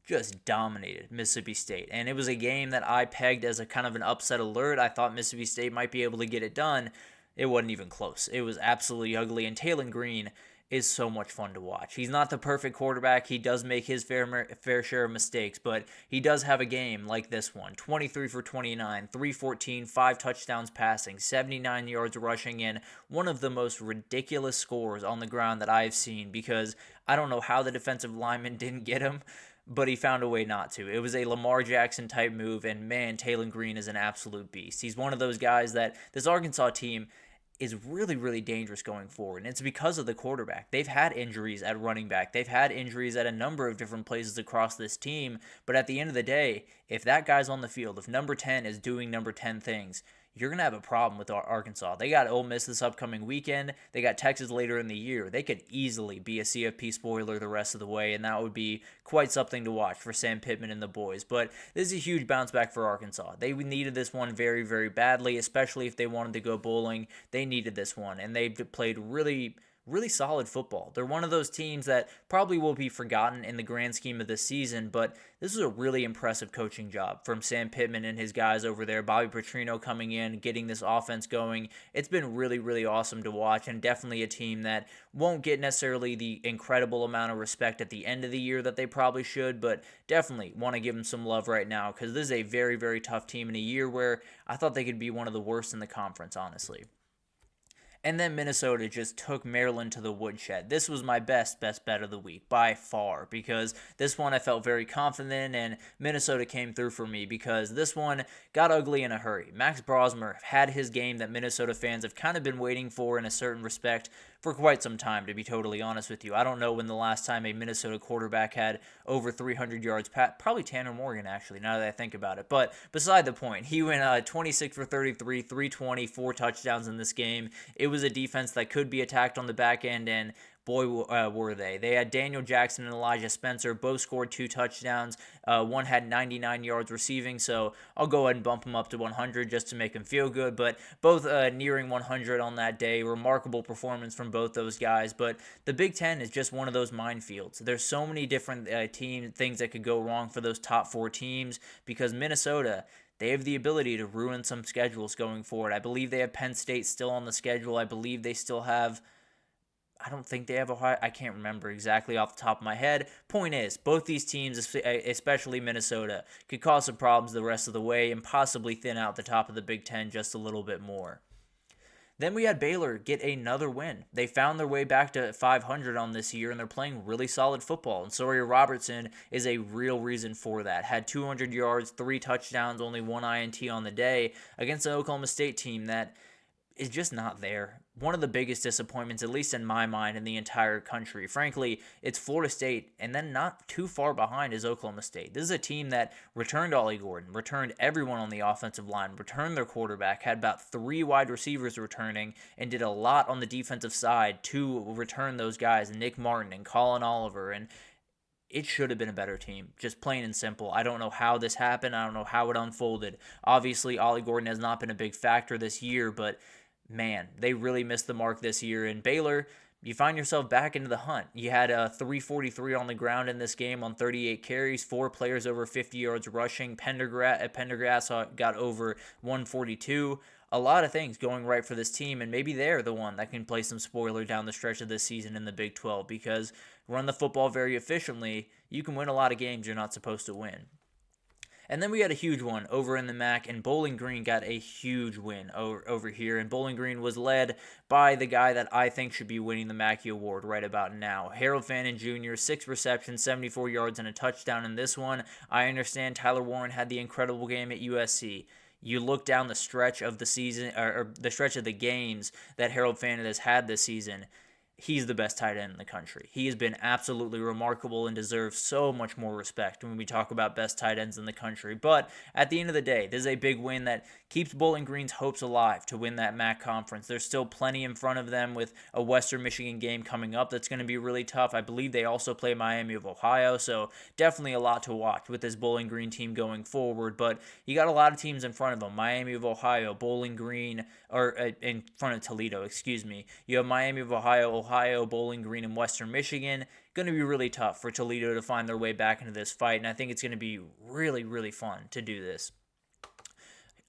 just dominated Mississippi State, and it was a game that I pegged as a kind of an upset alert. I thought Mississippi State might be able to get it done. It wasn't even close. It was absolutely ugly, and Taylon Green is so much fun to watch. He's not the perfect quarterback. He does make his fair share of mistakes, but he does have a game like this one. 23 for 29, 314, 5 touchdowns passing, 79 yards rushing, and one of the most ridiculous scores on the ground that I've seen, because I don't know how the defensive lineman didn't get him, but he found a way not to. It was a Lamar Jackson type move, and man, Taylon Green is an absolute beast. He's one of those guys that this Arkansas team is really, really dangerous going forward. And it's because of the quarterback. They've had injuries at running back. They've had injuries at a number of different places across this team. But at the end of the day, if that guy's on the field, if number 10 is doing number 10 things, you're going to have a problem with Arkansas. They got Ole Miss this upcoming weekend. They got Texas later in the year. They could easily be a CFP spoiler the rest of the way, and that would be quite something to watch for Sam Pittman and the boys. But this is a huge bounce back for Arkansas. They needed this one very, very badly, especially if they wanted to go bowling. They needed this one, and they played really solid football. They're one of those teams that probably will be forgotten in the grand scheme of this season, but this is a really impressive coaching job from Sam Pittman and his guys over there. Bobby Petrino coming in, getting this offense going. It's been really, really awesome to watch, and definitely a team that won't get necessarily the incredible amount of respect at the end of the year that they probably should, but definitely want to give them some love right now, because this is a very, very tough team in a year where I thought they could be one of the worst in the conference, honestly. And then Minnesota just took Maryland to the woodshed. This was my best bet of the week by far, because this one I felt very confident in, and Minnesota came through for me because this one got ugly in a hurry. Max Brosmer had his game that Minnesota fans have kind of been waiting for in a certain respect for quite some time, to be totally honest with you. I don't know when the last time a Minnesota quarterback had over 300 yards. Probably Tanner Morgan, actually, now that I think about it. But beside the point, he went 26 for 33, 320, 4 touchdowns in this game. It was a defense that could be attacked on the back end, and boy, were they. They had Daniel Jackson and Elijah Spencer. Both scored 2 touchdowns. One had 99 yards receiving, so I'll go ahead and bump him up to 100 just to make him feel good. But both nearing 100 on that day. Remarkable performance from both those guys. But the Big Ten is just one of those minefields. There's so many different things that could go wrong for those top 4 teams, because Minnesota, they have the ability to ruin some schedules going forward. I believe they have Penn State still on the schedule. I believe they still have, I don't think they have Ohio. I can't remember exactly off the top of my head. Point is, both these teams, especially Minnesota, could cause some problems the rest of the way and possibly thin out the top of the Big Ten just a little bit more. Then we had Baylor get another win. They found their way back to 500 on this year, and they're playing really solid football. And Sawyer Robertson is a real reason for that. Had 200 yards, 3 touchdowns, only 1 INT on the day against an Oklahoma State team that is just not there. One of the biggest disappointments, at least in my mind, in the entire country. Frankly, it's Florida State, and then not too far behind is Oklahoma State. This is a team that returned Ollie Gordon, returned everyone on the offensive line, returned their quarterback, had about 3 wide receivers returning, and did a lot on the defensive side to return those guys, Nick Martin and Colin Oliver, and it should have been a better team, just plain and simple. I don't know how this happened. I don't know how it unfolded. Obviously, Ollie Gordon has not been a big factor this year, but man, they really missed the mark this year. And Baylor, you find yourself back into the hunt. You had 343 on the ground in this game on 38 carries, 4 players over 50 yards rushing. Pendergrass got over 142. A lot of things going right for this team, and maybe they're the one that can play some spoiler down the stretch of this season in the Big 12, because run the football very efficiently, you can win a lot of games you're not supposed to win. And then we had a huge one over in the MAC, and Bowling Green got a huge win over here. And Bowling Green was led by the guy that I think should be winning the Mackey Award right about now. Harold Fannin Jr., 6 receptions, 74 yards, and a touchdown in this one. I understand Tyler Warren had the incredible game at USC. You look down the stretch of the season, or the stretch of the games that Harold Fannin has had this season, he's the best tight end in the country. He has been absolutely remarkable and deserves so much more respect when we talk about best tight ends in the country. But at the end of the day, this is a big win that keeps Bowling Green's hopes alive to win that MAC conference. There's still plenty in front of them with a Western Michigan game coming up that's going to be really tough. I believe they also play Miami of Ohio, so definitely a lot to watch with this Bowling Green team going forward. But you got a lot of teams in front of them. Miami of Ohio, Bowling Green, or in front of Toledo, excuse me. You have Miami of Ohio, Bowling Green, and Western Michigan. Going to be really tough for Toledo to find their way back into this fight, and I think it's going to be really, really fun to do this.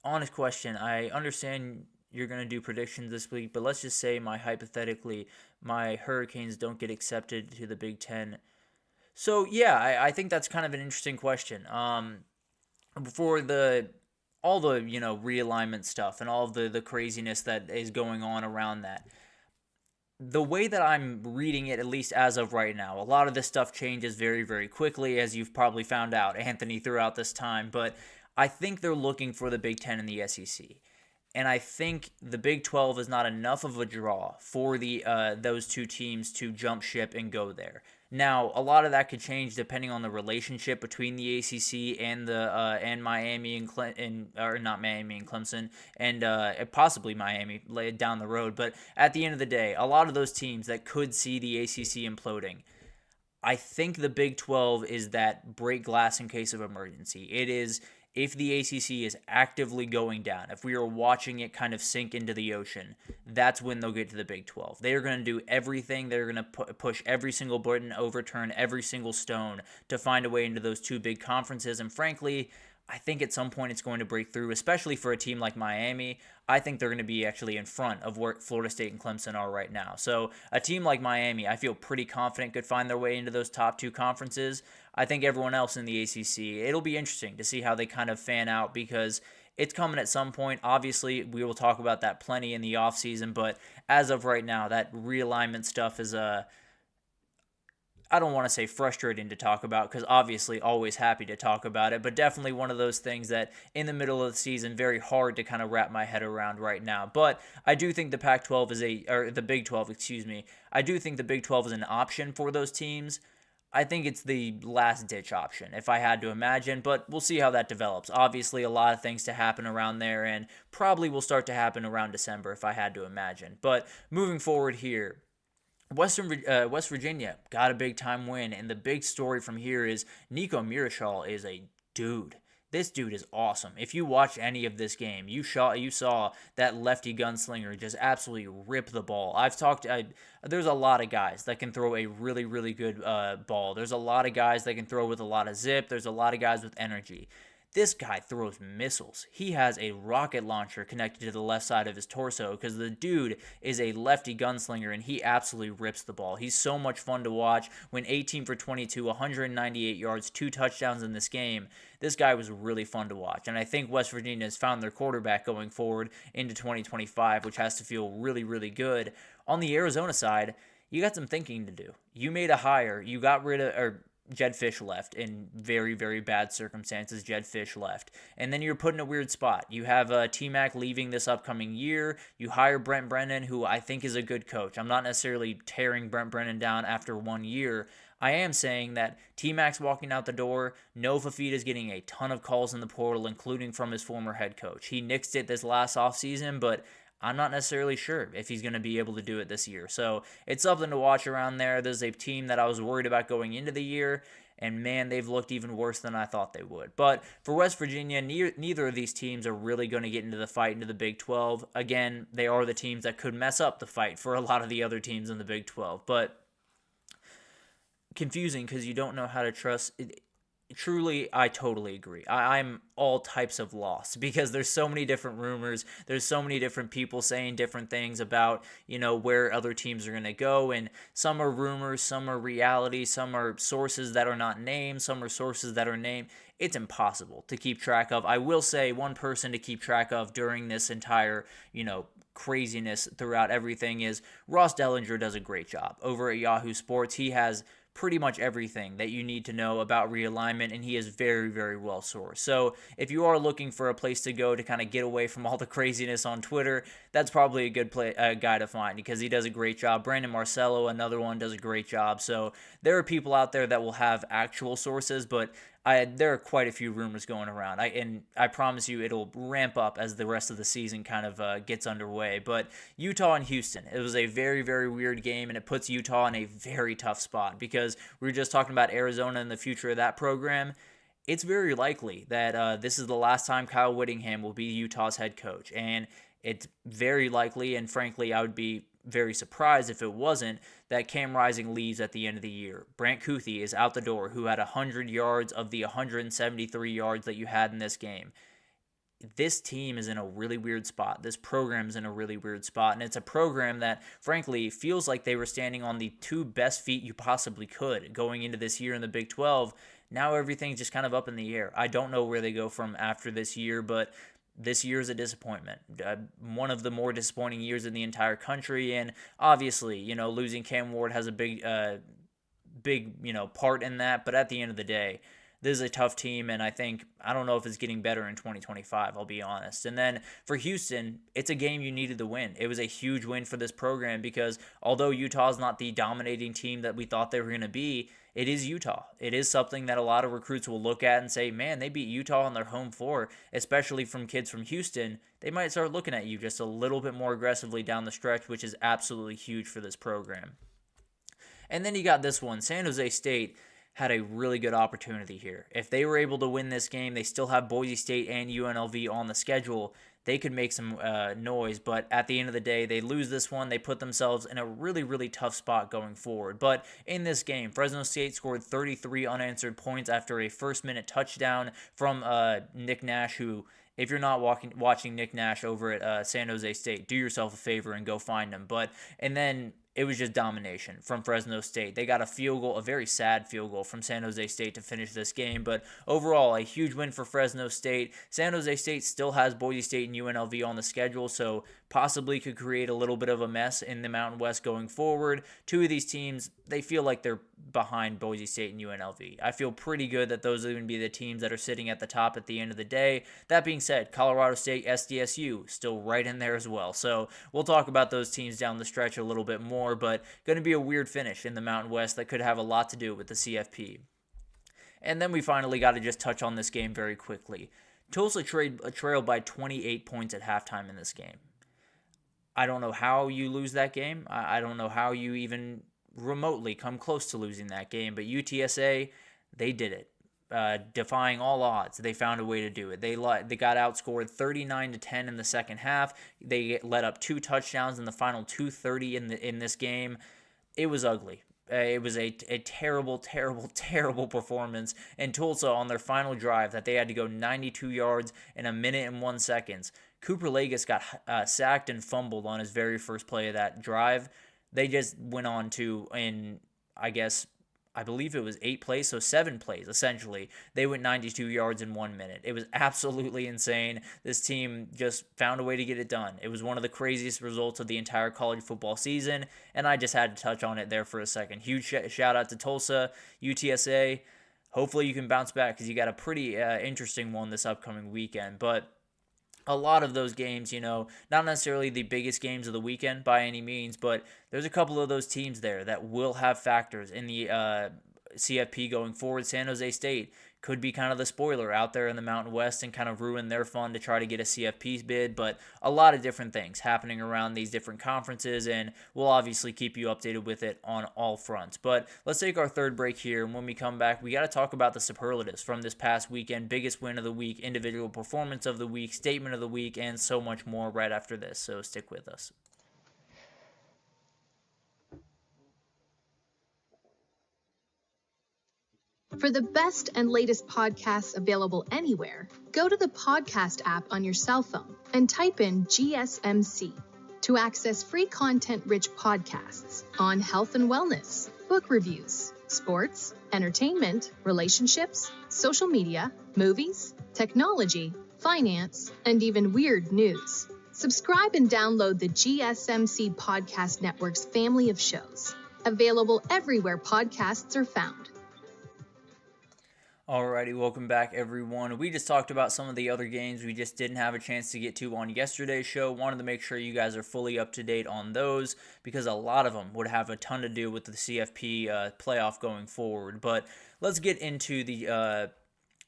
Honest question, I understand you're going to do predictions this week, but let's just say hypothetically, my Hurricanes don't get accepted to the Big Ten. So, yeah, I think that's kind of an interesting question. For all the realignment stuff and all of the craziness that is going on around that, the way that I'm reading it, at least as of right now, a lot of this stuff changes very, very quickly, as you've probably found out, Anthony, throughout this time, but I think they're looking for the Big Ten and the SEC. And I think the Big 12 is not enough of a draw for those two teams to jump ship and go there. Now, a lot of that could change depending on the relationship between the ACC and Miami and not Miami and Clemson, and possibly Miami down the road. But at the end of the day, a lot of those teams that could see the ACC imploding, I think the Big 12 is that break glass in case of emergency. It is. If the ACC is actively going down, if we are watching it kind of sink into the ocean, that's when they'll get to the Big 12. They are going to do everything. They're going to push every single button, overturn every single stone to find a way into those two big conferences. And frankly, I think at some point it's going to break through, especially for a team like Miami. I think they're going to be actually in front of where Florida State and Clemson are right now. So a team like Miami, I feel pretty confident could find their way into those top two conferences. I think everyone else in the ACC, it'll be interesting to see how they kind of fan out because it's coming at some point. Obviously, we will talk about that plenty in the offseason, but as of right now, that realignment stuff is I don't want to say frustrating to talk about because obviously always happy to talk about it, but definitely one of those things that in the middle of the season, very hard to kind of wrap my head around right now. But I do think the Pac-12 the Big 12, excuse me. I do think the Big 12 is an option for those teams. I think it's the last-ditch option, if I had to imagine, but we'll see how that develops. Obviously, a lot of things to happen around there, and probably will start to happen around December, if I had to imagine. But moving forward here, West Virginia got a big-time win, and the big story from here is Nico Mirashal is a dude. This dude is awesome. If you watch any of this game, you saw that lefty gunslinger just absolutely rip the ball. There's a lot of guys that can throw a really, really good ball. There's a lot of guys that can throw with a lot of zip. There's a lot of guys with energy. This guy throws missiles. He has a rocket launcher connected to the left side of his torso because the dude is a lefty gunslinger and he absolutely rips the ball. He's so much fun to watch. Went 18 for 22, 198 yards, 2 touchdowns in this game. This guy was really fun to watch. And I think West Virginia has found their quarterback going forward into 2025, which has to feel really, really good. On the Arizona side, you got some thinking to do. You made a hire. You got rid of... Jed Fish left in very, very bad circumstances. Jed Fish left. And then you're put in a weird spot. You have T-Mac leaving this upcoming year. You hire Brent Brennan, who I think is a good coach. I'm not necessarily tearing Brent Brennan down after 1 year. I am saying that T-Mac's walking out the door. No Fafita is getting a ton of calls in the portal, including from his former head coach. He nixed it this last offseason, but I'm not necessarily sure if he's going to be able to do it this year. So it's something to watch around there. There's a team that I was worried about going into the year, and man, they've looked even worse than I thought they would. But for West Virginia, neither of these teams are really going to get into the fight into the Big 12. Again, they are the teams that could mess up the fight for a lot of the other teams in the Big 12. But confusing because you don't know how to trust it. Truly, I totally agree. I'm all types of lost because there's so many different rumors. There's so many different people saying different things about, where other teams are going to go. And some are rumors, some are reality, some are sources that are not named, some are sources that are named. it's impossible to keep track of. I will say one person to keep track of during this entire, craziness throughout everything is Ross Dellinger. Does a great job over at Yahoo Sports. He has pretty much everything that you need to know about realignment, and he is very, very well sourced. So if you are looking for a place to go to kind of get away from all the craziness on Twitter, that's probably a good guy to find, because he does a great job. Brandon Marcello, another one, does a great job. So there are people out there that will have actual sources, but there are quite a few rumors going around. I promise you it'll ramp up as the rest of the season kind of gets underway. But Utah and Houston, it was a very, very weird game, and it puts Utah in a very tough spot, because we were just talking about Arizona and the future of that program. It's very likely that this is the last time Kyle Whittingham will be Utah's head coach, and it's very likely, and frankly, I would be very surprised if it wasn't, that Cam Rising leaves at the end of the year. Brant Kuithe is out the door, who had 100 yards of the 173 yards that you had in this game. This team is in a really weird spot. This program is in a really weird spot, and it's a program that, frankly, feels like they were standing on the two best feet you possibly could going into this year in the Big 12. Now everything's just kind of up in the air. I don't know where they go from after this year, but this year is a disappointment. One of the more disappointing years in the entire country, and obviously, losing Cam Ward has a big part in that, but at the end of the day, this is a tough team, and I don't know if it's getting better in 2025, I'll be honest. And then for Houston, it's a game you needed to win. It was a huge win for this program, because although Utah's not the dominating team that we thought they were going to be, it is Utah. It is something that a lot of recruits will look at and say, man, they beat Utah on their home floor, especially from kids from Houston. They might start looking at you just a little bit more aggressively down the stretch, which is absolutely huge for this program. And then you got this one. San Jose State had a really good opportunity here. If they were able to win this game, they still have Boise State and UNLV on the schedule. They could make some noise, but at the end of the day, they lose this one. They put themselves in a really, really tough spot going forward. But in this game, Fresno State scored 33 unanswered points after a first-minute touchdown from Nick Nash, who, if you're not watching Nick Nash over at San Jose State, do yourself a favor and go find him. And then it was just domination from Fresno State. They got a field goal, a very sad field goal from San Jose State to finish this game. But overall, a huge win for Fresno State. San Jose State still has Boise State and UNLV on the schedule, so possibly could create a little bit of a mess in the Mountain West going forward. Two of these teams, they feel like they're behind Boise State and UNLV. I feel pretty good that those are going to be the teams that are sitting at the top at the end of the day. That being said, Colorado State, SDSU, still right in there as well. So we'll talk about those teams down the stretch a little bit more, but going to be a weird finish in the Mountain West that could have a lot to do with the CFP. And then we finally got to just touch on this game very quickly. Tulsa trailed by 28 points at halftime in this game. I don't know how you lose that game. I don't know how you even remotely come close to losing that game, but UTSA, they did it. Defying all odds, they found a way to do it. They got outscored 39-10 in the second half. They let up 2 touchdowns in the final 2:30 in this game. It was ugly. It was a terrible, terrible, terrible performance. And Tulsa, on their final drive, that they had to go 92 yards in 1 minute and 1 second. Cooper Legis got sacked and fumbled on his very first play of that drive. They just went on to, I believe it was 8 plays, so 7 plays, essentially. They went 92 yards in 1 minute. It was absolutely insane. This team just found a way to get it done. It was one of the craziest results of the entire college football season, and I just had to touch on it there for a second. Huge shout out to Tulsa, UTSA. Hopefully you can bounce back, because you got a pretty interesting one this upcoming weekend. But a lot of those games, not necessarily the biggest games of the weekend by any means, but there's a couple of those teams there that will have factors in the CFP going forward. San Jose State could be kind of the spoiler out there in the Mountain West and kind of ruin their fun to try to get a CFP bid, but a lot of different things happening around these different conferences, and we'll obviously keep you updated with it on all fronts. But let's take our third break here, and when we come back, we got to talk about the superlatives from this past weekend, biggest win of the week, individual performance of the week, statement of the week, and so much more right after this, so stick with us. For the best and latest podcasts available anywhere, go to the podcast app on your cell phone and type in GSMC to access free content-rich podcasts on health and wellness, book reviews, sports, entertainment, relationships, social media, movies, technology, finance, and even weird news. Subscribe and download the GSMC Podcast Network's family of shows, available everywhere podcasts are found. Alrighty, welcome back everyone. We just talked about some of the other games we just didn't have a chance to get to on yesterday's show. Wanted to make sure you guys are fully up to date on those because a lot of them would have a ton to do with the CFP playoff going forward. But let's get into the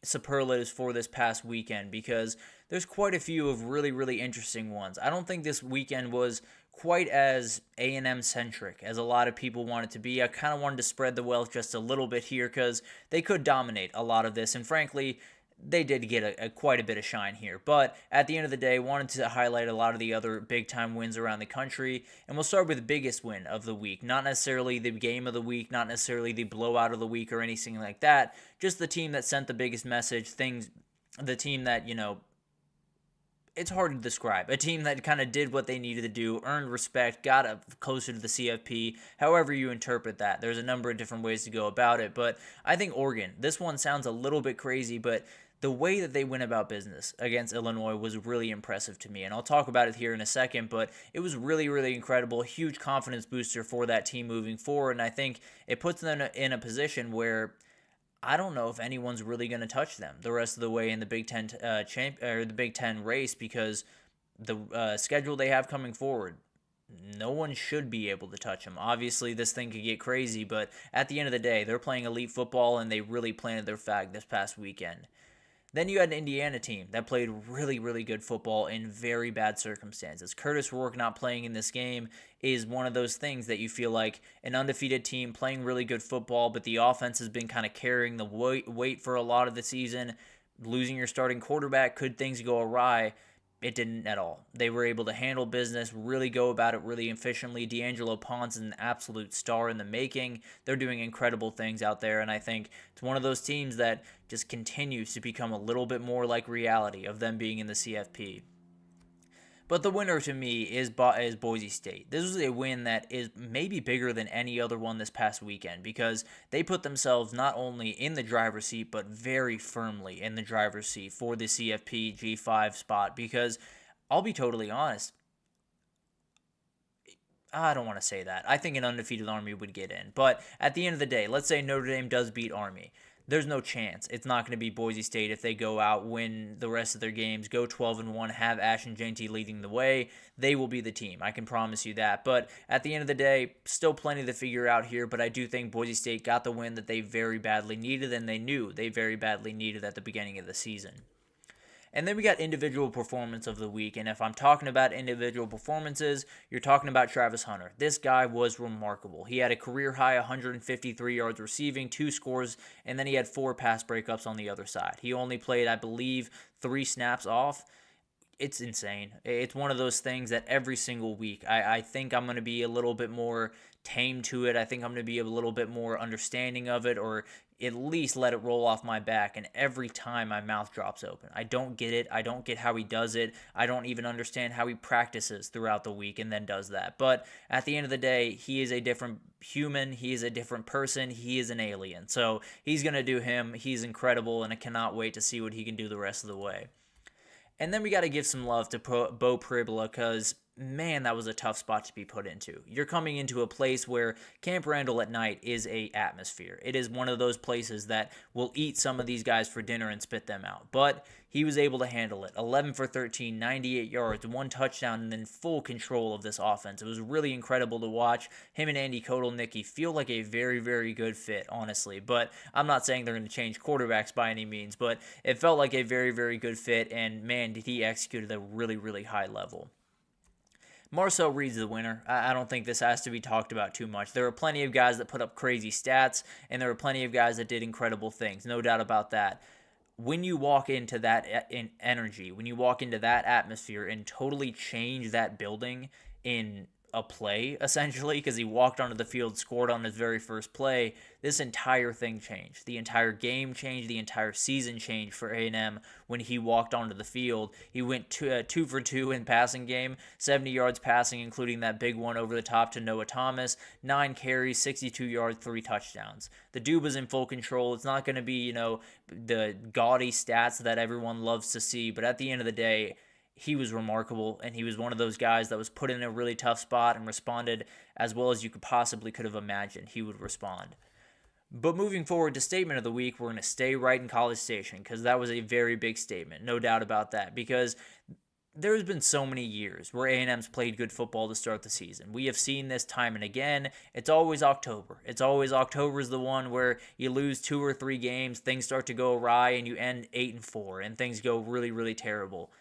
superlatives for this past weekend because there's quite a few of really, really interesting ones. I don't think this weekend was quite as A&M centric as a lot of people want it to be. I kind of wanted to spread the wealth just a little bit here because they could dominate a lot of this, and frankly, they did get quite a bit of shine here. But at the end of the day, wanted to highlight a lot of the other big-time wins around the country, and we'll start with the biggest win of the week. Not necessarily the game of the week, not necessarily the blowout of the week or anything like that, just the team that sent the biggest message, the team that, it's hard to describe. A team that kind of did what they needed to do, earned respect, got up closer to the CFP, however you interpret that. There's a number of different ways to go about it, but I think Oregon, this one sounds a little bit crazy, but the way that they went about business against Illinois was really impressive to me, and I'll talk about it here in a second, but it was really, really incredible, huge confidence booster for that team moving forward, and I think it puts them in a position where I don't know if anyone's really going to touch them the rest of the way in the Big Ten the Big Ten race because the schedule they have coming forward, no one should be able to touch them. Obviously, this thing could get crazy, but at the end of the day, they're playing elite football, and they really planted their flag this past weekend. Then you had an Indiana team that played really, really good football in very bad circumstances. Curtis Rourke not playing in this game is one of those things that you feel like an undefeated team playing really good football, but the offense has been kind of carrying the weight for a lot of the season. Losing your starting quarterback, could things go awry? It didn't at all. They were able to handle business, really go about it really efficiently. D'Angelo Ponce is an absolute star in the making. They're doing incredible things out there, and I think it's one of those teams that just continues to become a little bit more like reality of them being in the CFP. But the winner to me is Boise State. This was a win that is maybe bigger than any other one this past weekend because they put themselves not only in the driver's seat, but very firmly in the driver's seat for the CFP G5 spot because I'll be totally honest, I don't want to say that. I think an undefeated Army would get in. But at the end of the day, let's say Notre Dame does beat Army. There's no chance. It's not going to be Boise State if they go out, win the rest of their games, go 12-1, have Ashton Jeanty leading the way. They will be the team. I can promise you that. But at the end of the day, still plenty to figure out here. But I do think Boise State got the win that they very badly needed, and they knew they very badly needed at the beginning of the season. And then we got individual performance of the week. And if I'm talking about individual performances, you're talking about Travis Hunter. This guy was remarkable. He had a career-high 153 yards receiving, 2 scores, and then he had 4 pass breakups on the other side. He only played, I believe, 3 snaps off. It's insane. It's one of those things that every single week, I think I'm going to be a little bit more tame to it. I think I'm going to be a little bit more understanding of it, or at least let it roll off my back, and every time my mouth drops open. I don't get it. I don't get how he does it. I don't even understand how he practices throughout the week and then does that. But at the end of the day, he is a different human. He is a different person. He is an alien. So he's going to do him. He's incredible, and I cannot wait to see what he can do the rest of the way. And then we got to give some love to Bo Pribula because, man, that was a tough spot to be put into. You're coming into a place where Camp Randall at night is a atmosphere. It is one of those places that will eat some of these guys for dinner and spit them out. But he was able to handle it. 11 for 13, 98 yards, 1 touchdown, and then full control of this offense. It was really incredible to watch. Him and Andy Kotelnicki feel like a very, very good fit, honestly. But I'm not saying they're going to change quarterbacks by any means, but it felt like a very, very good fit, and man, did he execute at a really, really high level. Marcel Reed's the winner. I don't think this has to be talked about too much. There are plenty of guys that put up crazy stats, and there are plenty of guys that did incredible things, no doubt about that. When you walk into that energy, when you walk into that atmosphere and totally change that building in a play, essentially, because he walked onto the field, scored on his very first play. This entire thing changed. The entire game changed. The entire season changed for A&M when he walked onto the field. He went 2 for 2 in passing game, 70 yards passing, including that big one over the top to Noah Thomas, 9 carries, 62 yards, 3 touchdowns. The dude was in full control. It's not going to be, the gaudy stats that everyone loves to see, but at the end of the day, he was remarkable, and he was one of those guys that was put in a really tough spot and responded as well as you could have imagined he would respond. But moving forward to statement of the week, we're going to stay right in College Station, because that was a very big statement, no doubt about that, because there's been so many years where A&M's played good football to start the season. We have seen this time and again. It's always October. October's the one where you lose 2 or 3 games, things start to go awry, and you end 8-4, and things go really, really terrible.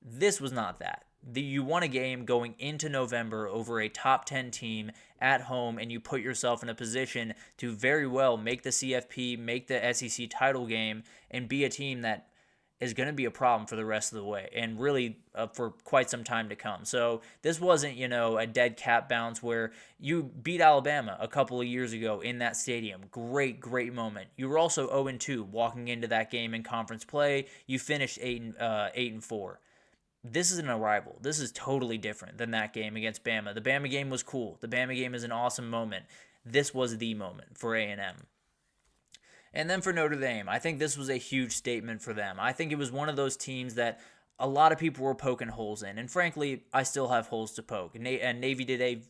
This was not that. You won a game going into November over a top 10 team at home, and you put yourself in a position to very well make the CFP, make the SEC title game, and be a team that is going to be a problem for the rest of the way, and really for quite some time to come. So this wasn't, a dead cat bounce where you beat Alabama a couple of years ago in that stadium. Great, great moment. You were also 0-2 walking into that game in conference play. You finished 8-4. This isn't a rival. This is totally different than that game against Bama. The Bama game was cool. The Bama game is an awesome moment. This was the moment for A&M. And then for Notre Dame, I think this was a huge statement for them. I think it was one of those teams that a lot of people were poking holes in. And frankly, I still have holes to poke. And Navy did a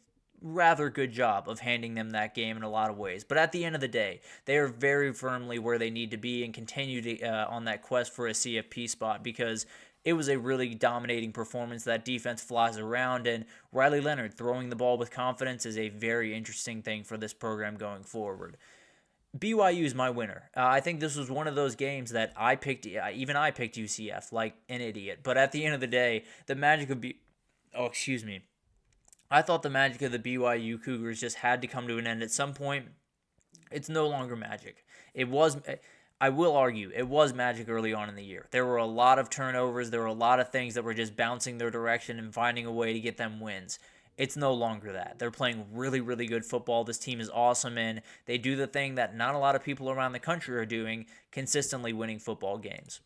rather good job of handing them that game in a lot of ways. But at the end of the day, they are very firmly where they need to be and continue to on that quest for a CFP spot, because it was a really dominating performance. That defense flies around, and Riley Leonard throwing the ball with confidence is a very interesting thing for this program going forward. BYU is my winner. I think this was one of those games that I picked UCF like an idiot. But at the end of the day, the magic of I thought the magic of the BYU Cougars just had to come to an end at some point. It's no longer magic. I will argue, it was magic early on in the year. There were a lot of turnovers. There were a lot of things that were just bouncing their direction and finding a way to get them wins. It's no longer that. They're playing really, really good football. This team is awesome, and they do the thing that not a lot of people around the country are doing, consistently winning football games.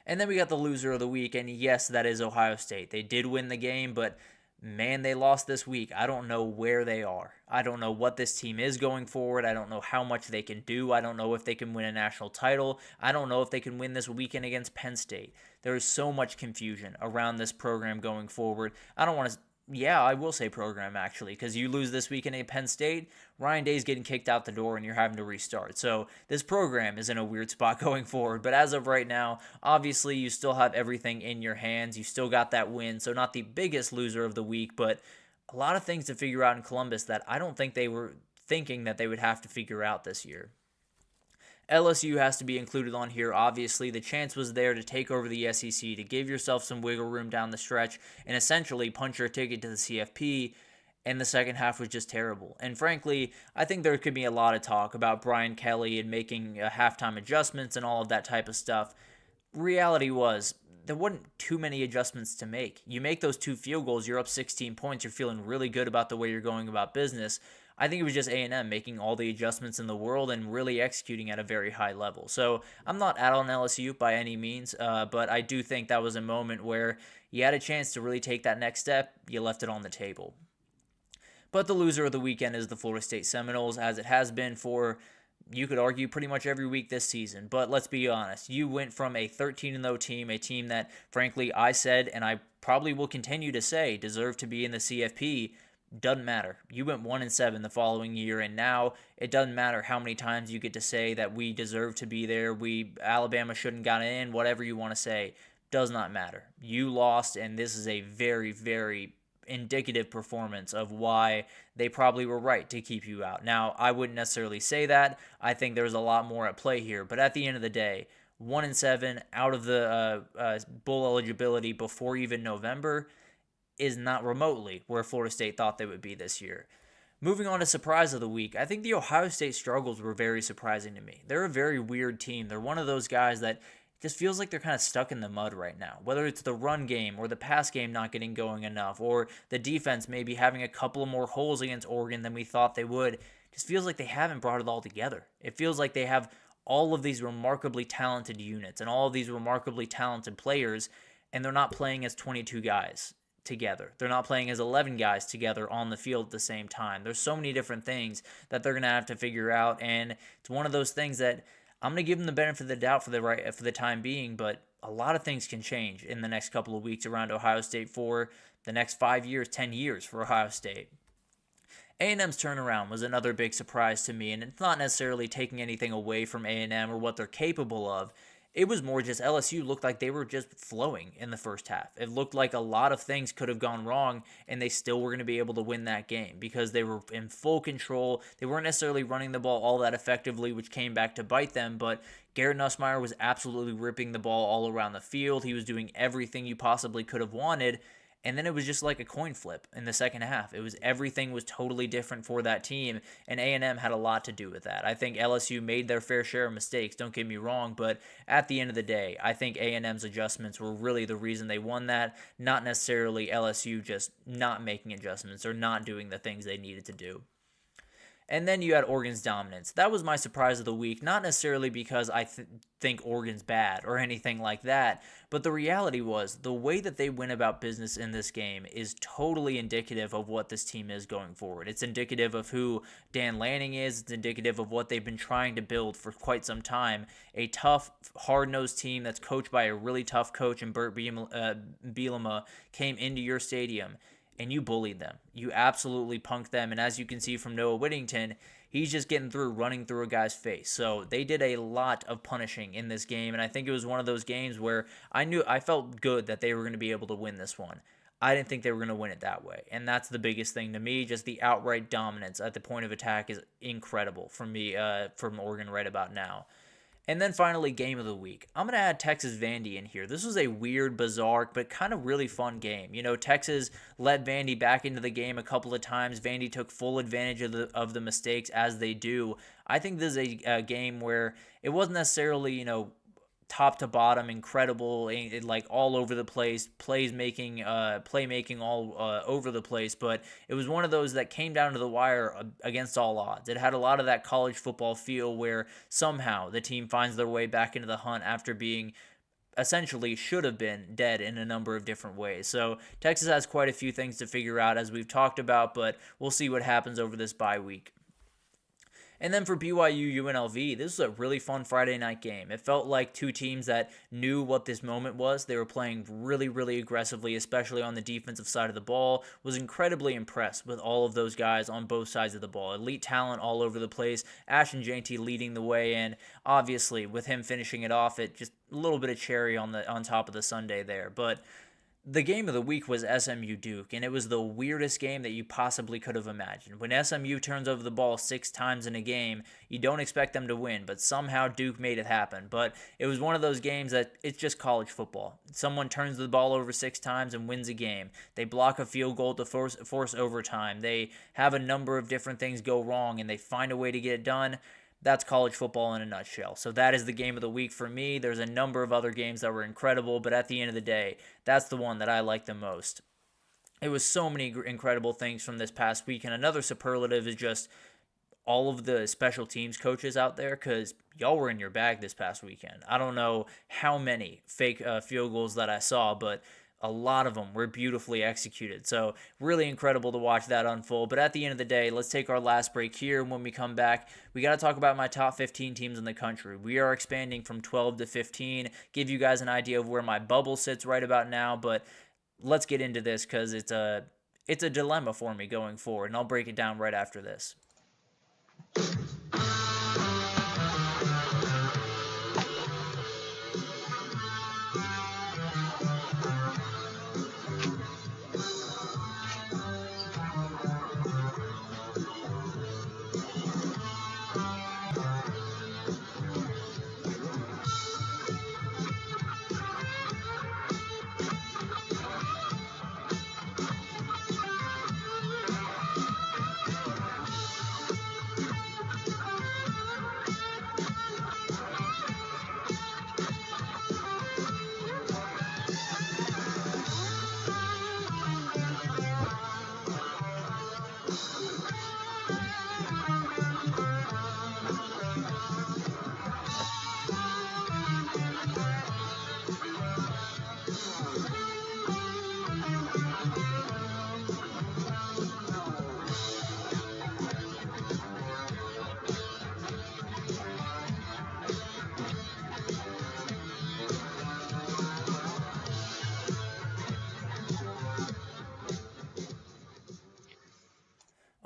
And then we got the loser of the week, and yes, that is Ohio State. They did win the game, but man, they lost this week. I don't know where they are. I don't know what this team is going forward. I don't know how much they can do. I don't know if they can win a national title. I don't know if they can win this weekend against Penn State. There is so much confusion around this program going forward. I will say program, actually, because you lose this weekend at Penn State, Ryan Day's getting kicked out the door and you're having to restart. So this program is in a weird spot going forward. But as of right now, obviously you still have everything in your hands. You still got that win. So not the biggest loser of the week, but a lot of things to figure out in Columbus that I don't think they were thinking that they would have to figure out this year. LSU has to be included on here. Obviously, the chance was there to take over the SEC, to give yourself some wiggle room down the stretch, and essentially punch your ticket to the CFP, and the second half was just terrible. And frankly, I think there could be a lot of talk about Brian Kelly and making halftime adjustments and all of that type of stuff. Reality was, there wasn't too many adjustments to make. You make those 2 field goals, you're up 16 points, you're feeling really good about the way you're going about business. I think it was just A&M making all the adjustments in the world and really executing at a very high level. So I'm not out on LSU by any means, but I do think that was a moment where you had a chance to really take that next step. You left it on the table. But the loser of the weekend is the Florida State Seminoles, as it has been for, you could argue, pretty much every week this season. But let's be honest, you went from a 13-0 team, a team that, frankly, I said, and I probably will continue to say, deserved to be in the CFP. Doesn't matter. You went 1-7 the following year, and now it doesn't matter how many times you get to say that we deserve to be there, Alabama shouldn't got in, whatever you want to say, does not matter. You lost, and this is a very, very indicative performance of why they probably were right to keep you out. Now, I wouldn't necessarily say that. I think there's a lot more at play here, but at the end of the day, 1-7 out of the bowl eligibility before even November is not remotely where Florida State thought they would be this year. Moving on to surprise of the week, I think the Ohio State struggles were very surprising to me. They're a very weird team. They're one of those guys that just feels like they're kind of stuck in the mud right now. Whether it's the run game or the pass game not getting going enough, or the defense maybe having a couple of more holes against Oregon than we thought they would, just feels like they haven't brought it all together. It feels like they have all of these remarkably talented units and all of these remarkably talented players, and they're not playing as 22 guys together. They're not playing as 11 guys together on the field at the same time. There's so many different things that they're going to have to figure out, and it's one of those things that I'm going to give them the benefit of the doubt for the time being, but a lot of things can change in the next couple of weeks around Ohio State for the next 5 years, 10 years for Ohio State. A&M's turnaround was another big surprise to me, and it's not necessarily taking anything away from A&M or what they're capable of. It was more just LSU looked like they were just flowing in the first half. It looked like a lot of things could have gone wrong, and they still were going to be able to win that game because they were in full control. They weren't necessarily running the ball all that effectively, which came back to bite them, but Garrett Nussmeier was absolutely ripping the ball all around the field. He was doing everything you possibly could have wanted. And then it was just like a coin flip in the second half. Everything was totally different for that team, and A&M had a lot to do with that. I think LSU made their fair share of mistakes, don't get me wrong, but at the end of the day, I think A&M's adjustments were really the reason they won that, not necessarily LSU just not making adjustments or not doing the things they needed to do. And then you had Oregon's dominance. That was my surprise of the week, not necessarily because I think Oregon's bad or anything like that, but the reality was the way that they went about business in this game is totally indicative of what this team is going forward. It's indicative of who Dan Lanning is. It's indicative of what they've been trying to build for quite some time. A tough, hard-nosed team that's coached by a really tough coach, and Burt Bielema came into your stadium and you bullied them. You absolutely punked them. And as you can see from Noah Whittington, he's just running through a guy's face. So they did a lot of punishing in this game. And I think it was one of those games where I felt good that they were going to be able to win this one. I didn't think they were going to win it that way. And that's the biggest thing to me. Just the outright dominance at the point of attack is incredible from me, from Oregon right about now. And then finally, game of the week. I'm going to add Texas Vandy in here. This was a weird, bizarre, but kind of really fun game. You know, Texas led Vandy back into the game a couple of times. Vandy took full advantage of the mistakes as they do. I think this is a game where it wasn't necessarily, top to bottom, incredible, like all over the place, playmaking all over the place, but it was one of those that came down to the wire against all odds. It had a lot of that college football feel where somehow the team finds their way back into the hunt after being essentially should have been dead in a number of different ways. So Texas has quite a few things to figure out as we've talked about, but we'll see what happens over this bye week. And then for BYU UNLV, this was a really fun Friday night game. It felt like two teams that knew what this moment was. They were playing really, really aggressively, especially on the defensive side of the ball. Was incredibly impressed with all of those guys on both sides of the ball. Elite talent all over the place. Ashton Jeanty leading the way, and obviously with him finishing it off, it just a little bit of cherry on top of the sundae there. But the game of the week was SMU Duke, and it was the weirdest game that you possibly could have imagined. When SMU turns over the ball 6 times in a game, you don't expect them to win, but somehow Duke made it happen. But it was one of those games that it's just college football. Someone turns the ball over 6 times and wins a game. They block a field goal to force overtime. They have a number of different things go wrong, and they find a way to get it done. That's college football in a nutshell. So that is the game of the week for me. There's a number of other games that were incredible, but at the end of the day, that's the one that I like the most. It was so many incredible things from this past week, and another superlative is just all of the special teams coaches out there, because y'all were in your bag this past weekend. I don't know how many fake field goals that I saw, but a lot of them were beautifully executed. So really incredible to watch that unfold. But at the end of the day, let's take our last break here. And when we come back, we got to talk about my top 15 teams in the country. We are expanding from 12 to 15. Give you guys an idea of where my bubble sits right about now. But let's get into this because it's a dilemma for me going forward. And I'll break it down right after this.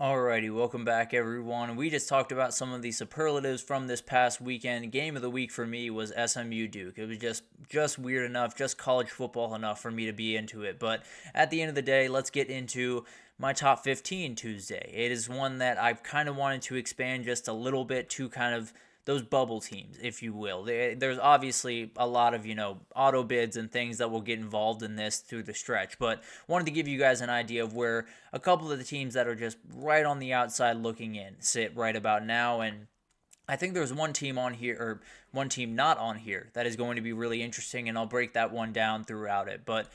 Alrighty, welcome back everyone. We just talked about some of the superlatives from this past weekend. Game of the week for me was SMU Duke. It was just weird enough, just college football enough for me to be into it. But at the end of the day, let's get into my top 15 Tuesday. It is one that I've kind of wanted to expand just a little bit to kind of those bubble teams, if you will. There's obviously a lot of, auto bids and things that will get involved in this through the stretch, but wanted to give you guys an idea of where a couple of the teams that are just right on the outside looking in sit right about now. And I think there's one team on here, or one team not on here, that is going to be really interesting, and I'll break that one down throughout it. But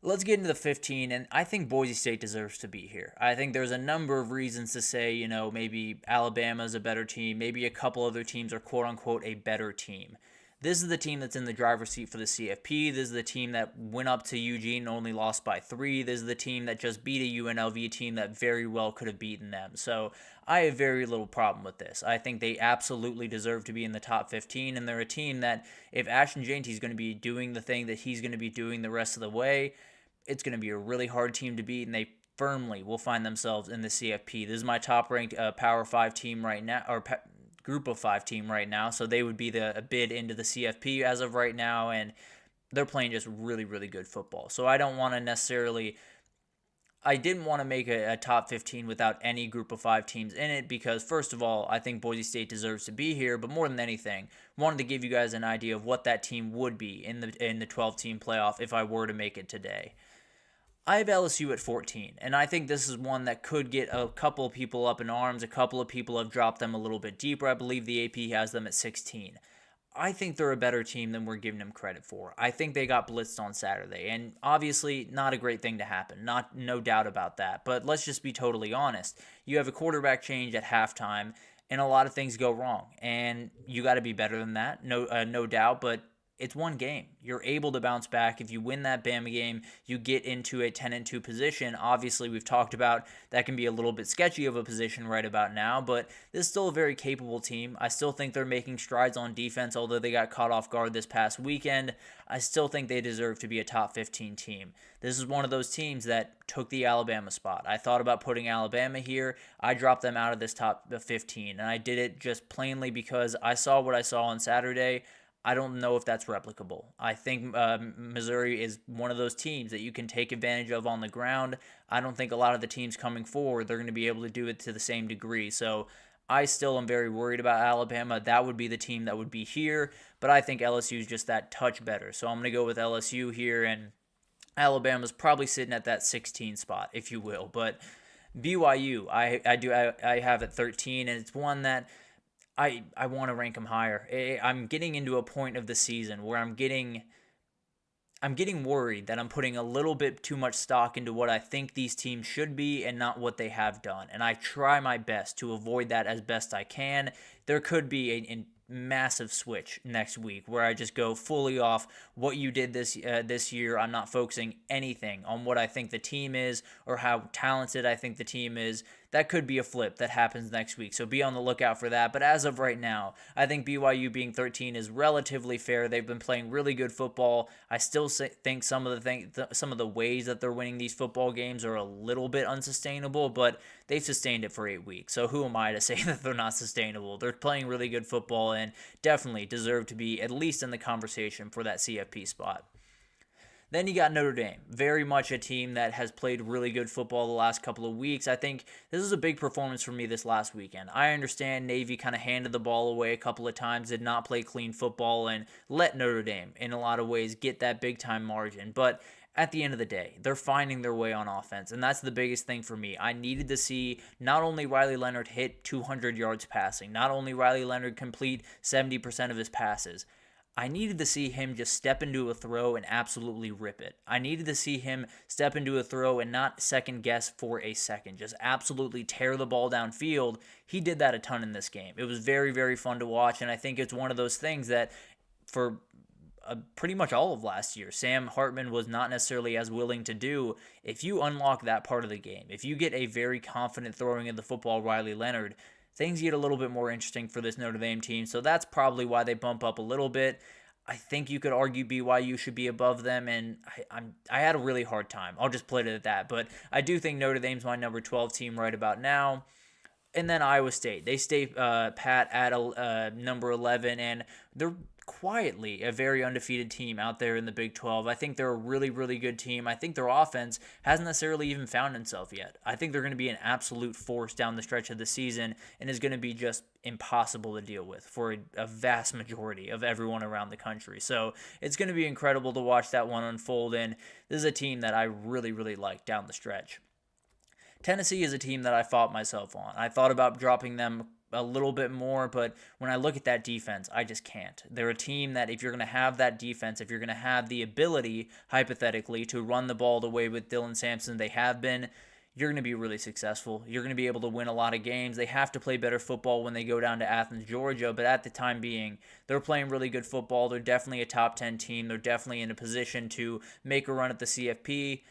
let's get into the 15, and I think Boise State deserves to be here. I think there's a number of reasons to say, maybe Alabama's a better team, maybe a couple other teams are quote-unquote a better team. This is the team that's in the driver's seat for the CFP. This is the team that went up to Eugene and only lost by 3. This is the team that just beat a UNLV team that very well could have beaten them. So I have very little problem with this. I think they absolutely deserve to be in the top 15, and they're a team that if Ashton Jeanty is going to be doing the thing that he's going to be doing the rest of the way, it's going to be a really hard team to beat, and they firmly will find themselves in the CFP. This is my top-ranked Power 5 team right now, or Group of 5 team right now, so they would be a bid into the CFP as of right now, and they're playing just really, really good football. So I didn't want to make a top 15 without any Group of 5 teams in it because, first of all, I think Boise State deserves to be here, but more than anything, wanted to give you guys an idea of what that team would be in the 12-team playoff if I were to make it today. I have LSU at 14, and I think this is one that could get a couple of people up in arms. A couple of people have dropped them a little bit deeper. I believe the AP has them at 16. I think they're a better team than we're giving them credit for. I think they got blitzed on Saturday, and obviously not a great thing to happen. No doubt about that, but let's just be totally honest. You have a quarterback change at halftime, and a lot of things go wrong, and you got to be better than that, no doubt, but it's one game. You're able to bounce back. If you win that Bama game, you get into a 10-2 position. Obviously, we've talked about that can be a little bit sketchy of a position right about now, but this is still a very capable team. I still think they're making strides on defense, although they got caught off guard this past weekend. I still think they deserve to be a top 15 team. This is one of those teams that took the Alabama spot. I thought about putting Alabama here. I dropped them out of this top 15, and I did it just plainly because I saw what I saw on Saturday. I don't know if that's replicable. I think Missouri is one of those teams that you can take advantage of on the ground. I don't think a lot of the teams coming forward, they're going to be able to do it to the same degree. So I still am very worried about Alabama. That would be the team that would be here, but I think LSU is just that touch better. So I'm going to go with LSU here, and Alabama's probably sitting at that 16 spot, if you will. But BYU, I have at 13, and it's one that I want to rank them higher. I'm getting into a point of the season where I'm getting worried that I'm putting a little bit too much stock into what I think these teams should be and not what they have done. And I try my best to avoid that as best I can. There could be a massive switch next week where I just go fully off what you did this year. I'm not focusing anything on what I think the team is or how talented I think the team is. That could be a flip that happens next week, so be on the lookout for that. But as of right now, I think BYU being 13 is relatively fair. They've been playing really good football. I still think some of the ways that they're winning these football games are a little bit unsustainable, but they've sustained it for 8 weeks. So who am I to say that they're not sustainable? They're playing really good football and definitely deserve to be at least in the conversation for that CFP spot. Then you got Notre Dame, very much a team that has played really good football the last couple of weeks. I think this is a big performance for me this last weekend. I understand Navy kind of handed the ball away a couple of times, did not play clean football, and let Notre Dame, in a lot of ways, get that big-time margin. But at the end of the day, they're finding their way on offense, and that's the biggest thing for me. I needed to see not only Riley Leonard hit 200 yards passing, not only Riley Leonard complete 70% of his passes, I needed to see him just step into a throw and absolutely rip it. I needed to see him step into a throw and not second guess for a second. Just absolutely tear the ball downfield. He did that a ton in this game. It was very, very fun to watch, and I think it's one of those things that for pretty much all of last year, Sam Hartman was not necessarily as willing to do. If you unlock that part of the game, if you get a very confident throwing of the football Riley Leonard, things get a little bit more interesting for this Notre Dame team, so that's probably why they bump up a little bit. I think you could argue BYU should be above them, and I had a really hard time. I'll just put it at that. But I do think Notre Dame's my number 12 team right about now. And then Iowa State. They stay pat at number 11, and they're quietly a very undefeated team out there in the Big 12. I think they're a really, really good team. I think their offense hasn't necessarily even found itself yet. I think they're going to be an absolute force down the stretch of the season and is going to be just impossible to deal with for a vast majority of everyone around the country. So it's going to be incredible to watch that one unfold, and this is a team that I really, really like down the stretch. Tennessee is a team that I fought myself on. I thought about dropping them a little bit more, but when I look at that defense, I just can't. They're a team that if you're going to have that defense, if you're going to have the ability, hypothetically, to run the ball the way with Dylan Sampson they have been, you're going to be really successful. You're going to be able to win a lot of games. They have to play better football when they go down to Athens, Georgia, but at the time being, they're playing really good football. They're definitely a top 10 team. They're definitely in a position to make a run at the CFP.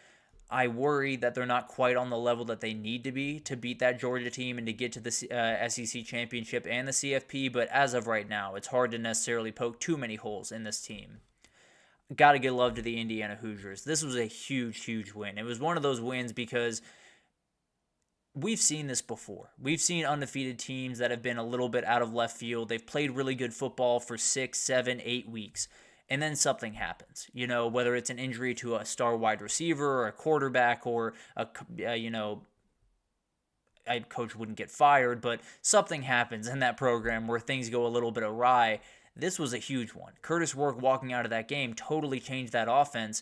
I worry that they're not quite on the level that they need to be to beat that Georgia team and to get to the SEC championship and the CFP, but as of right now, it's hard to necessarily poke too many holes in this team. Got to give love to the Indiana Hoosiers. This was a huge, huge win. It was one of those wins because we've seen this before. We've seen undefeated teams that have been a little bit out of left field. They've played really good football for 6, 7, 8 weeks. And then something happens, whether it's an injury to a star wide receiver or a quarterback or coach wouldn't get fired, but something happens in that program where things go a little bit awry. This was a huge one. Curtis Work walking out of that game totally changed that offense,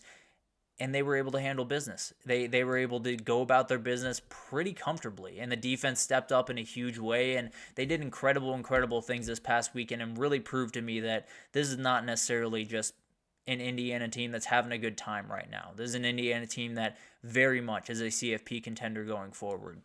and they were able to handle business. They were able to go about their business pretty comfortably, and the defense stepped up in a huge way, and they did incredible things this past weekend and really proved to me that this is not necessarily just an Indiana team that's having a good time right now. This is an Indiana team that very much is a CFP contender going forward.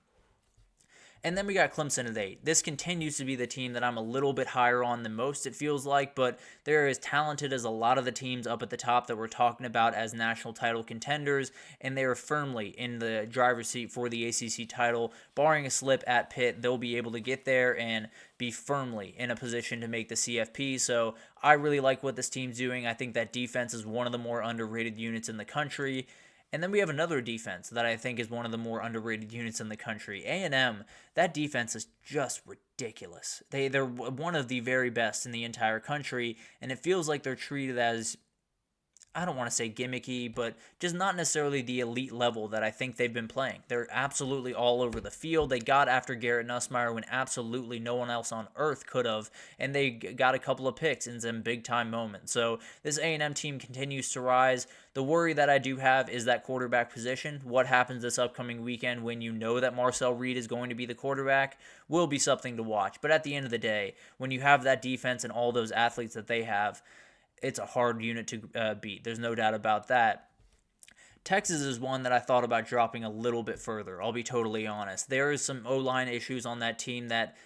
And then we got Clemson at 8. This continues to be the team that I'm a little bit higher on than most, it feels like, but they're as talented as a lot of the teams up at the top that we're talking about as national title contenders, and they are firmly in the driver's seat for the ACC title. Barring a slip at Pitt, they'll be able to get there and be firmly in a position to make the CFP, so I really like what this team's doing. I think that defense is one of the more underrated units in the country. And then we have another defense that I think is one of the more underrated units in the country. A&M, that defense is just ridiculous. They're one of the very best in the entire country, and it feels like they're treated as, I don't want to say gimmicky, but just not necessarily the elite level that I think they've been playing. They're absolutely all over the field. They got after Garrett Nussmeier when absolutely no one else on earth could have, and they got a couple of picks in some big-time moments. So this A&M team continues to rise. The worry that I do have is that quarterback position. What happens this upcoming weekend when you know that Marcel Reed is going to be the quarterback will be something to watch. But at the end of the day, when you have that defense and all those athletes that they have, it's a hard unit to beat. There's no doubt about that. Texas is one that I thought about dropping a little bit further. I'll be totally honest. There is some O-line issues on that team that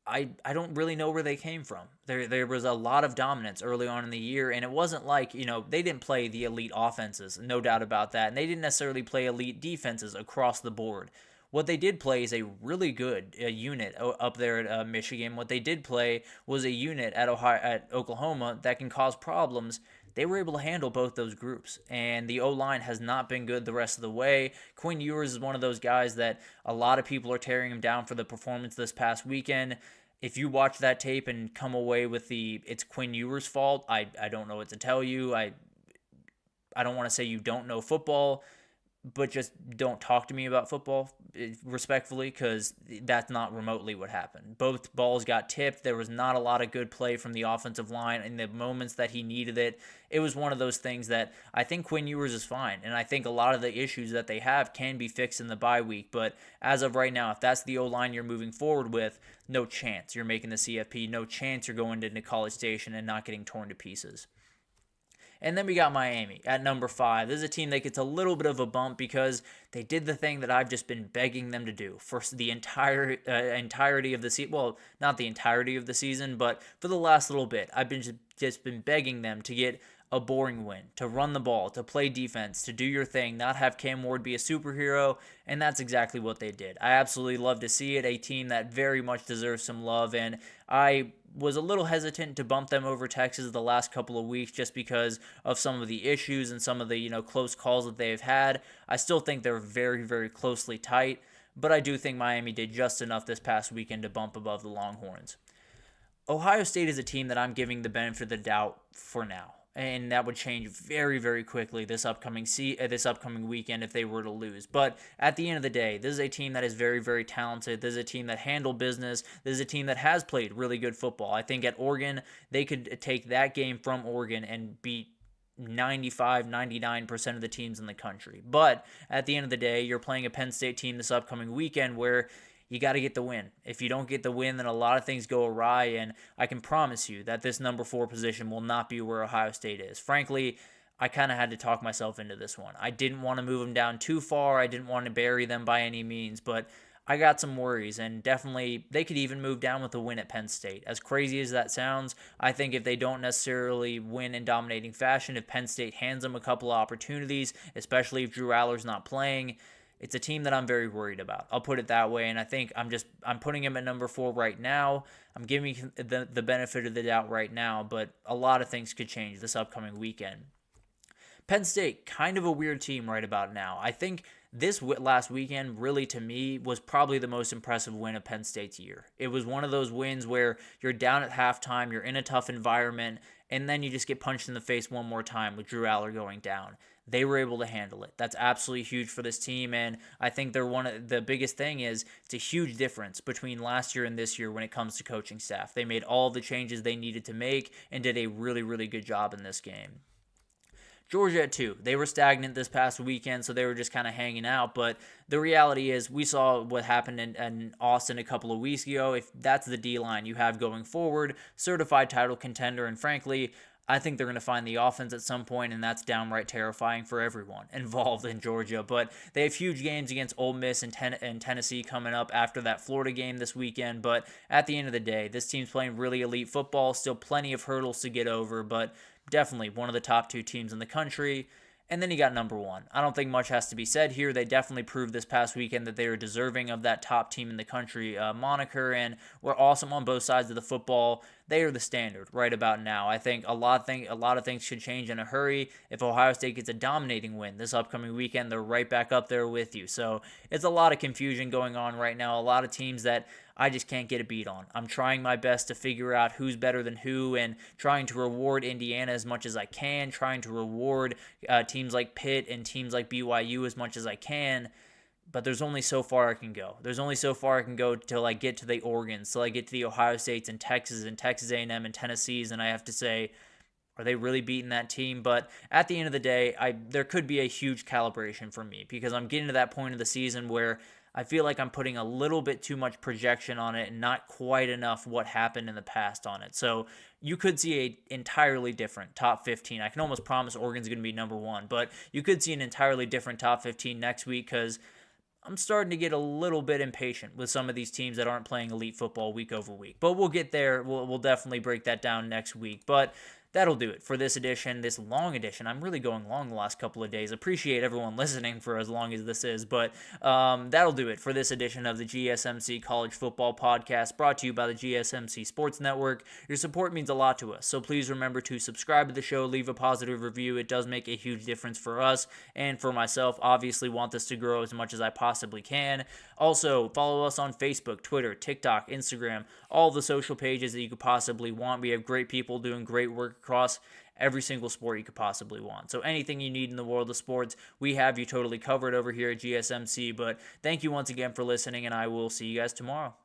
I don't really know where they came from. There was a lot of dominance early on in the year, and it wasn't like, they didn't play the elite offenses, no doubt about that, and they didn't necessarily play elite defenses across the board. What they did play is a really good unit up there at Michigan. What they did play was a unit at Oklahoma that can cause problems. They were able to handle both those groups, and the O-line has not been good the rest of the way. Quinn Ewers is one of those guys that a lot of people are tearing him down for the performance this past weekend. If you watch that tape and come away with it's Quinn Ewers' fault, I don't know what to tell you. I don't want to say you don't know football, but just don't talk to me about football respectfully, because that's not remotely what happened. Both balls got tipped. There was not a lot of good play from the offensive line in the moments that he needed it. It was one of those things that I think Quinn Ewers is fine, and I think a lot of the issues that they have can be fixed in the bye week, but as of right now, if that's the O-line you're moving forward with, no chance you're making the CFP, no chance you're going into College Station and not getting torn to pieces. And then we got Miami at number 5. This is a team that gets a little bit of a bump because they did the thing that I've just been begging them to do for the entirety of the season. Well, not the entirety of the season, but for the last little bit. I've been just been begging them to get a boring win, to run the ball, to play defense, to do your thing, not have Cam Ward be a superhero, and that's exactly what they did. I absolutely love to see it, a team that very much deserves some love, and I was a little hesitant to bump them over Texas the last couple of weeks just because of some of the issues and some of the, close calls that they've had. I still think they're very, very closely tight, but I do think Miami did just enough this past weekend to bump above the Longhorns. Ohio State is a team that I'm giving the benefit of the doubt for now, and that would change very, very quickly this upcoming weekend if they were to lose. But at the end of the day, this is a team that is very, very talented. This is a team that handled business. This is a team that has played really good football. I think at Oregon, they could take that game from Oregon and beat 99% of the teams in the country. But at the end of the day, you're playing a Penn State team this upcoming weekend where you got to get the win. If you don't get the win, then a lot of things go awry, and I can promise you that this number 4 position will not be where Ohio State is. Frankly, I kind of had to talk myself into this one. I didn't want to move them down too far. I didn't want to bury them by any means, but I got some worries, and definitely they could even move down with a win at Penn State. As crazy as that sounds, I think if they don't necessarily win in dominating fashion, if Penn State hands them a couple of opportunities, especially if Drew Aller's not playing, it's a team that I'm very worried about. I'll put it that way, and I think I'm putting him at number 4 right now. I'm giving the benefit of the doubt right now, but a lot of things could change this upcoming weekend. Penn State, kind of a weird team right about now. I think this last weekend, really to me, was probably the most impressive win of Penn State's year. It was one of those wins where you're down at halftime, you're in a tough environment, and then you just get punched in the face one more time with Drew Aller going down. They were able to handle it. That's absolutely huge for this team, and I think the biggest thing is it's a huge difference between last year and this year when it comes to coaching staff. They made all the changes they needed to make and did a really, really good job in this game. Georgia at 2. They were stagnant this past weekend, so they were just kind of hanging out. But the reality is we saw what happened in Austin a couple of weeks ago. If that's the D-line you have going forward, certified title contender, and frankly, I think they're going to find the offense at some point, and that's downright terrifying for everyone involved in Georgia. But they have huge games against Ole Miss and Tennessee coming up after that Florida game this weekend. But at the end of the day, this team's playing really elite football. Still plenty of hurdles to get over, but definitely one of the top 2 teams in the country. And then you got number 1. I don't think much has to be said here. They definitely proved this past weekend that they are deserving of that top team in the country moniker, and were awesome on both sides of the football. They are the standard right about now. I think a lot of things should change in a hurry. If Ohio State gets a dominating win this upcoming weekend, they're right back up there with you. So it's a lot of confusion going on right now. A lot of teams that I just can't get a beat on. I'm trying my best to figure out who's better than who and trying to reward Indiana as much as I can, trying to reward teams like Pitt and teams like BYU as much as I can. But there's only so far I can go. There's only so far I can go till I get to the Oregons, till I get to the Ohio States and Texas A&M and Tennessee's, and I have to say, are they really beating that team? But at the end of the day, there could be a huge calibration for me because I'm getting to that point of the season where I feel like I'm putting a little bit too much projection on it and not quite enough what happened in the past on it. So you could see an entirely different top 15. I can almost promise Oregon's going to be number 1, but you could see an entirely different top 15 next week because I'm starting to get a little bit impatient with some of these teams that aren't playing elite football week over week. But we'll get there. We'll definitely break that down next week. But that'll do it for this edition, this long edition. I'm really going long the last couple of days. Appreciate everyone listening for as long as this is. But that'll do it for this edition of the GSMC College Football Podcast, brought to you by the GSMC Sports Network. Your support means a lot to us, so please remember to subscribe to the show, leave a positive review. It does make a huge difference for us and for myself. Obviously, want this to grow as much as I possibly can. Also, follow us on Facebook, Twitter, TikTok, Instagram, all the social pages that you could possibly want. We have great people doing great work across every single sport you could possibly want. So anything you need in the world of sports, we have you totally covered over here at GSMC. But thank you once again for listening, and I will see you guys tomorrow.